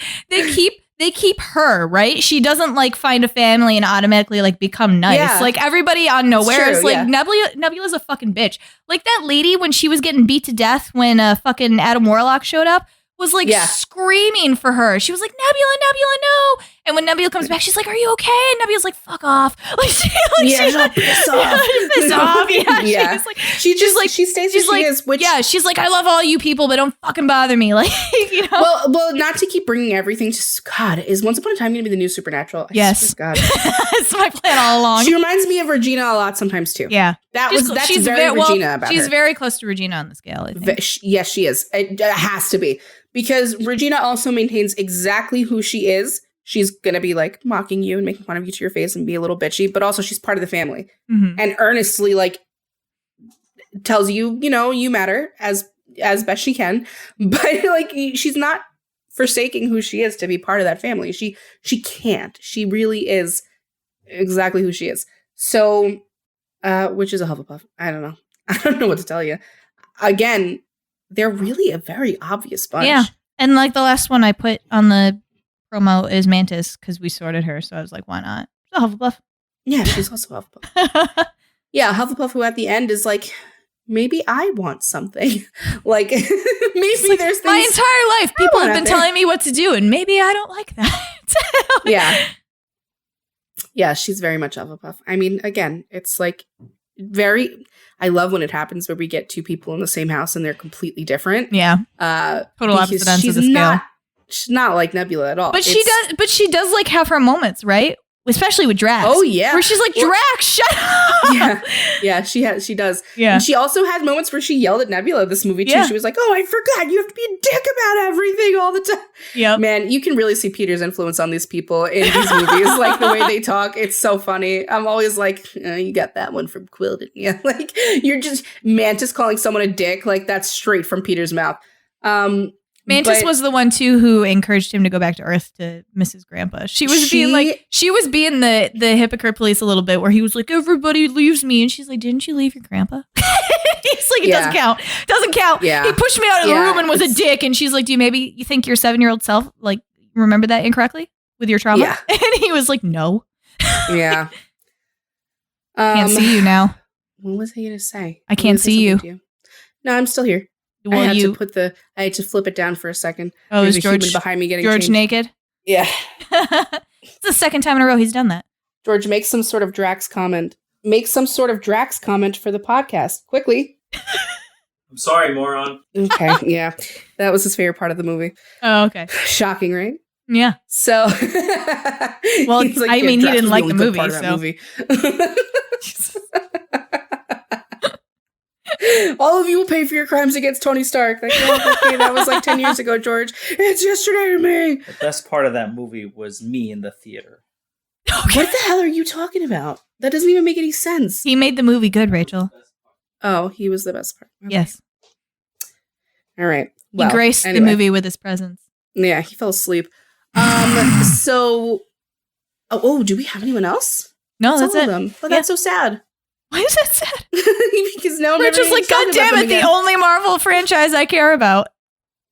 they keep her, right? She doesn't like find a family and automatically like become nice. Yeah. Like everybody on Nowhere is like, Nebula's a fucking bitch. Like that lady when she was getting beat to death when fucking Adam Warlock showed up was like screaming for her. She was like, Nebula, no. And when Nebula comes back, she's like, are you okay? And Nebula's like, fuck off. Like, she's like, piss off. Piss off. Yeah. She stays who she is. Which, she's like, I love all you people, but don't fucking bother me. Like, Well, not to keep bringing everything to God, is Once Upon a Time going to be the new Supernatural? Yes. God. That's my plan all along. She reminds me of Regina a lot sometimes too. Yeah. That's very Regina about her. She's very close to Regina on the scale, I think. Yes, she is. It has to be. Because Regina also maintains exactly who she is. She's going to be like mocking you and making fun of you to your face and be a little bitchy, but also she's part of the family and earnestly like tells you, you matter as best she can. But like, she's not forsaking who she is to be part of that family. She can't. She really is exactly who she is. So, which is a Hufflepuff. I don't know. I don't know what to tell you. Again, they're really a very obvious bunch. Yeah. And like the last one I put on the promo is Mantis because we sorted her. So I was like, why not? She's a Hufflepuff. Yeah, she's also a Hufflepuff. Yeah, Hufflepuff who at the end is like, maybe I want something. Like, maybe like, there's things. My entire life, people have been telling me what to do, and maybe I don't like that. Yeah. Yeah, she's very much Hufflepuff. I mean, again, it's like I love when it happens where we get two people in the same house and they're completely different. Yeah. Total opposite ends of the scale. She's not like Nebula at all. But she does like have her moments, right? Especially with Drax. Oh yeah. Where she's like, Drax, shut up. Yeah, she does. Yeah. And she also had moments where she yelled at Nebula this movie too. Yeah. She was like, oh, I forgot, you have to be a dick about everything all the time. Yeah. Man, you can really see Peter's influence on these people in these movies. Like the way they talk, it's so funny. I'm always like, you got that one from Quill, didn't you? Like, you're just Mantis calling someone a dick, like that's straight from Peter's mouth. Mantis was the one too who encouraged him to go back to Earth to miss his grandpa. She was being the hypocrite police a little bit, where he was like, everybody leaves me, and she's like, didn't you leave your grandpa? He's like, it doesn't count. Doesn't count. Yeah. He pushed me out of the room and was a dick, and she's like, you think your 7-year-old self like remembered that incorrectly with your trauma? Yeah. And he was like, no. Yeah. Can't see you now. What was I gonna say? I can't see you. No, I'm still here. Well, I had to flip it down for a second. Oh, there's is George behind me getting George changed. naked? Yeah. It's the second time in a row he's done that. George, make some sort of Drax comment. Make some sort of Drax comment for the podcast. Quickly. I'm sorry, moron. Okay, yeah. That was his favorite part of the movie. Oh, okay. Shocking, right? Yeah. So, well, like, I mean, he didn't like the movie, so. All of you will pay for your crimes against Tony Stark. Like, oh, okay, that was like 10 years ago, George. It's yesterday to me. The best part of that movie was me in the theater. Okay. What the hell are you talking about? That doesn't even make any sense. He made the movie good, Rachel. Oh, he was the best part. Okay. Yes. All right. Well, he graced the movie with his presence. Yeah, he fell asleep. So, do we have anyone else? No, that's it. Them. But that's so sad. Why is that sad? Because now we're just like, God damn it, the only Marvel franchise I care about.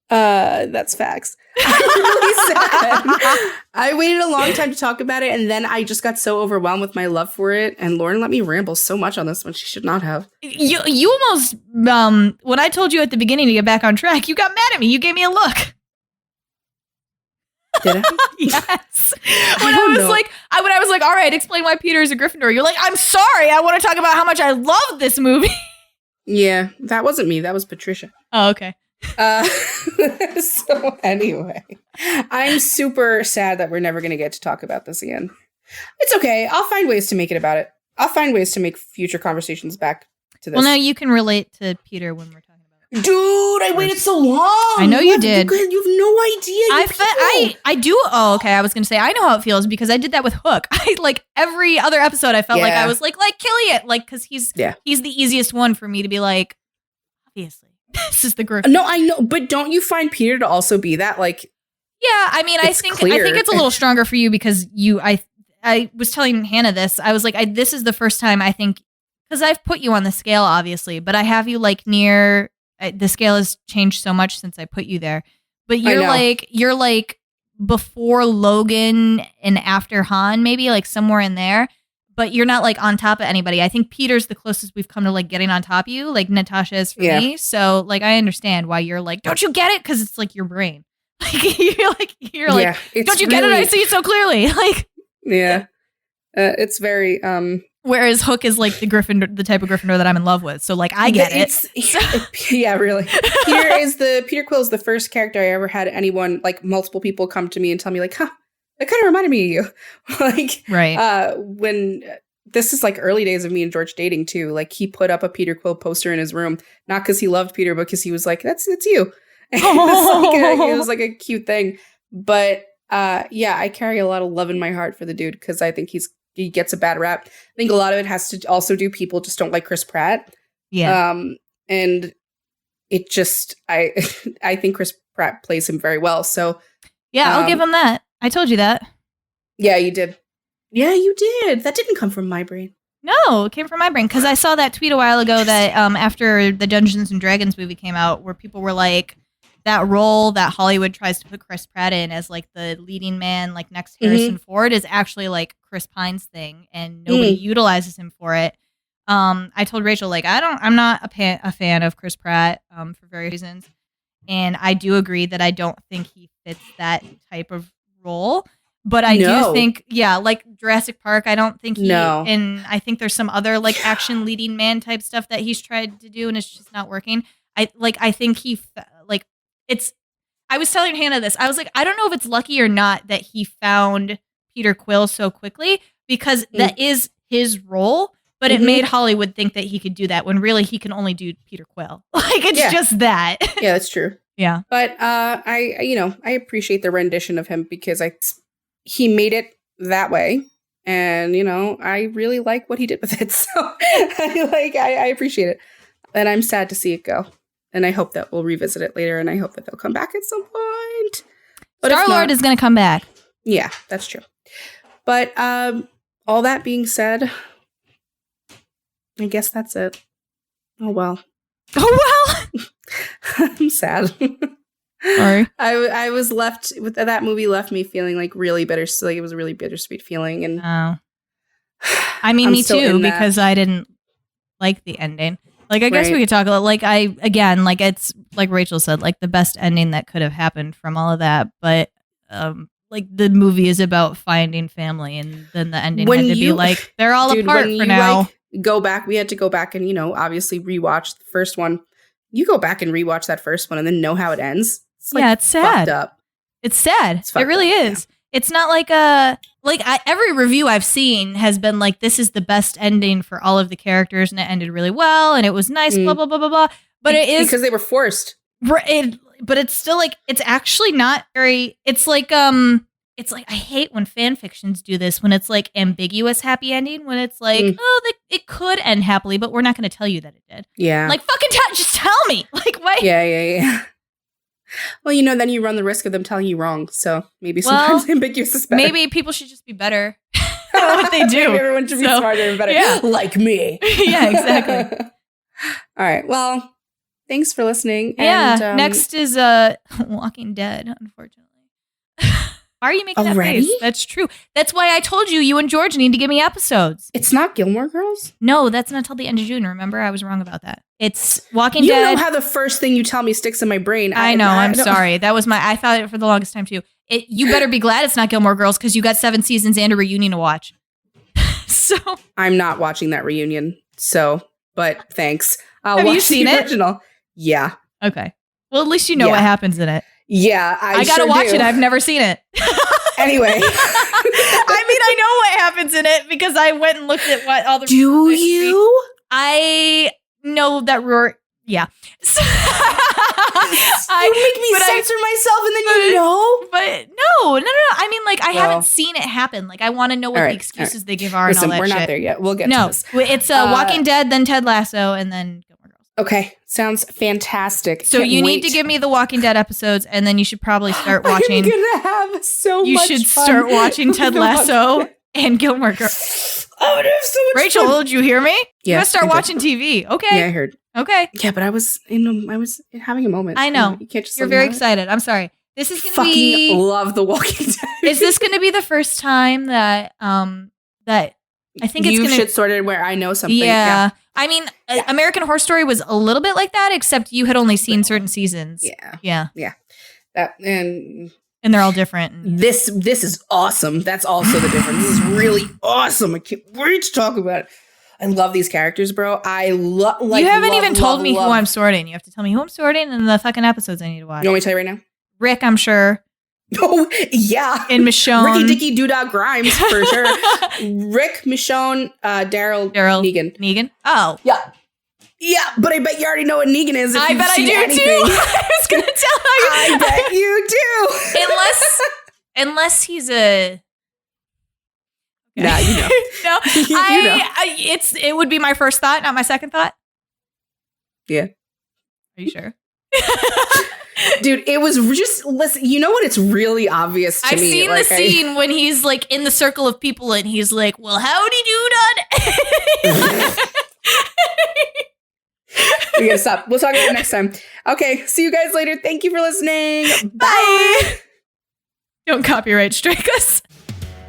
That's facts. I'm really sad. I waited a long time to talk about it, and then I just got so overwhelmed with my love for it. And Lauren let me ramble so much on this one. She should not have. You almost, when I told you at the beginning to get back on track, you got mad at me. You gave me a look. Did I? Yes. When I was like, all right, explain why Peter is a Gryffindor. You're like, I'm sorry. I want to talk about how much I love this movie. Yeah, that wasn't me. That was Patricia. Oh, okay. So anyway, I'm super sad that we're never going to get to talk about this again. It's okay. I'll find ways to make it about it. I'll find ways to make future conversations back to this. Well, now you can relate to Peter when we're talking about it. Dude, I waited so long. I know you did. You have no idea. I do. Oh, okay. I was going to say, I know how it feels because I did that with Hook. I like every other episode, I felt like I was like Killian, like, because he's the easiest one for me to be like, obviously. This is the Griffin. No, I know, but don't you find Peter to also be that? Like, yeah, I mean, I think it's a little stronger for you because I was telling Hannah this. I was like, this is the first time I think, because I've put you on the scale, obviously, but I have you like near. The scale has changed so much since I put you there. But you're like before Logan and after Han, maybe like somewhere in there. But you're not like on top of anybody. I think Peter's the closest we've come to like getting on top of you, like Natasha is for me. So like I understand why you're like, don't you get it? Because it's like your brain. Like you're like, don't you get it? I see it so clearly. Like it's very Whereas Hook is like the type of Gryffindor that I'm in love with. So like I get it. Yeah, really. Peter Quill is the first character I ever had anyone, like multiple people come to me and tell me like, it kind of reminded me of you. Like, right. When this is like early days of me and George dating too. Like he put up a Peter Quill poster in his room, not because he loved Peter, but because he was like, that's you. It was like a cute thing. But I carry a lot of love in my heart for the dude because I think he gets a bad rap. I think a lot of it has to also do people just don't like Chris Pratt. Yeah. And it just I think Chris Pratt plays him very well. So yeah, I'll give him that. I told you that. Yeah, you did. Yeah, you did. That didn't come from my brain. No, it came from my brain because I saw that tweet a while ago that after the Dungeons and Dragons movie came out, where people were like, that role that Hollywood tries to put Chris Pratt in as like the leading man, like next Harrison Ford, is actually like Chris Pine's thing, and nobody utilizes him for it. I told Rachel like I'm not a fan of Chris Pratt for various reasons, and I do agree that I don't think he fits that type of role. But I do think, like Jurassic Park, I don't think and I think there's some other like action leading man type stuff that he's tried to do and it's just not working. I think I was telling Hannah this. I was like, I don't know if it's lucky or not that he found Peter Quill so quickly because that is his role, but it made Hollywood think that he could do that when really he can only do Peter Quill. Like it's just that. Yeah, that's true. Yeah. But I appreciate the rendition of him because he made it that way. And, I really like what he did with it. So I appreciate it. And I'm sad to see it go. And I hope that we'll revisit it later. And I hope that they'll come back at some point. But Starlord is going to come back. Yeah, that's true. But all that being said, I guess that's it. Oh, well. I'm sad. Sorry. I was left with that movie left me feeling like really bitter. Like it was a really bittersweet feeling. And I mean, me too, because I didn't like the ending. Like, I guess we could talk about, like, it's like Rachel said, like the best ending that could have happened from all of that. But like the movie is about finding family, and then the ending had to be like, they're all apart for now. We had to go back and, obviously rewatch the first one. You go back and rewatch that first one and then know how it ends. It's like, it's sad. Fucked up. It's sad. It really is. Yeah. It's not like every review I've seen has been like, this is the best ending for all of the characters and it ended really well and it was nice, blah, blah, blah, blah, blah. But it is because they were forced. But it's still like, it's actually not very, it's like I hate when fan fictions do this, when it's like ambiguous happy ending, when it's like, it could end happily, but we're not going to tell you that it did. Yeah. Like fucking just tell me. Like what? Yeah. Well, then you run the risk of them telling you wrong. So maybe sometimes ambiguous is better. Maybe people should just be better at what they do. Maybe everyone should be smarter and better. Yeah. Like me. Yeah, exactly. All right. Well, thanks for listening. Yeah. And, next is Walking Dead, unfortunately. Why are you making that face? That's true. That's why I told you and George need to give me episodes. It's not Gilmore Girls? No, that's not until the end of June. Remember? I was wrong about that. It's Walking Dead. You know how the first thing you tell me sticks in my brain. I know. I'm sorry. That was I thought it for the longest time too. You better be glad it's not Gilmore Girls because you got 7 seasons and a reunion to watch. So I'm not watching that reunion. So, but thanks. Have you seen it? Original. Yeah. Okay. Well, at least you know what happens in it. Yeah, I gotta sure watch do. it. I've never seen it. Anyway. I mean, I know what happens in it because I went and looked at what all the. Do you? I know that Roar. Yeah. You make me censor myself and then you know? But no. I mean, like, I haven't seen it happen. Like, I want to know what the excuses they give are and all that we're shit. not there yet. We'll get to this. It's Walking Dead, then Ted Lasso, and then Gilmore Girls. Okay. Sounds fantastic. So you need to give me the Walking Dead episodes, and then you should probably start watching. I'm gonna have so you much should fun start watching Ted with Lasso and Gilmore Girls. I'm gonna have so much Rachel, fun. did you hear me? You gotta Yes, start I did. watching TV. Okay. Yeah, I heard. Okay. Yeah, but I was having a moment. I know. You can't just You're let me very have it. excited. I'm sorry. This is gonna Fucking be. love The Walking Dead. Is this gonna be the first time that that I think it's you gonna should sort it where I know something. Yeah. I mean, American Horror Story was a little bit like that, except you had only seen certain seasons. Yeah. Yeah. And And they're all different. this is awesome. That's also the difference. This is really awesome. I can't wait to talk about it. I love these characters, bro. I love. You haven't even told me who I'm sorting. You have to tell me who I'm sorting and the fucking episodes I need to watch. You want me to tell you right now? Rick, I'm sure. Oh, yeah. And Michonne. Ricky Dicky Doodah Grimes, for sure. Rick, Michonne, Daryl, Negan. Negan? Oh. Yeah. Yeah, but I bet you already know what Negan is if I you've bet I seen do anything. too. I was going to tell you. I bet you do. Unless he's a... Nah, you know. No, You know. it would be my first thought, not my second thought. Yeah. Are you sure? Dude, it was just, listen, you know what? It's really obvious to I've me. seen the scene when he's like in the circle of people and he's like, well, howdy doodad. We gotta stop. We'll talk about it next time. Okay, see you guys later. Thank you for listening. Bye. Don't copyright strike us.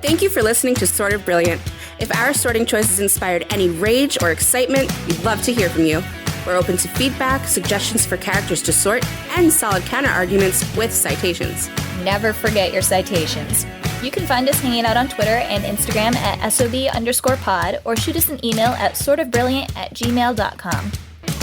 Thank you for listening to Sort of Brilliant. If our sorting choices inspired any rage or excitement, we'd love to hear from you. We're open to feedback, suggestions for characters to sort, and solid counter-arguments with citations. Never forget your citations. You can find us hanging out on Twitter and Instagram at SOB_pod or shoot us an email at sortofbrilliant@gmail.com.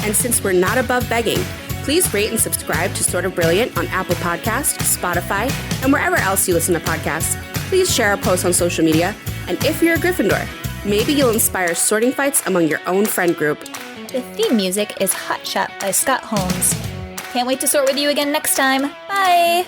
And since we're not above begging, please rate and subscribe to Sort of Brilliant on Apple Podcasts, Spotify, and wherever else you listen to podcasts. Please share our posts on social media. And if you're a Gryffindor, maybe you'll inspire sorting fights among your own friend group. The theme music is Hot Shot by Scott Holmes. Can't wait to sort with you again next time. Bye!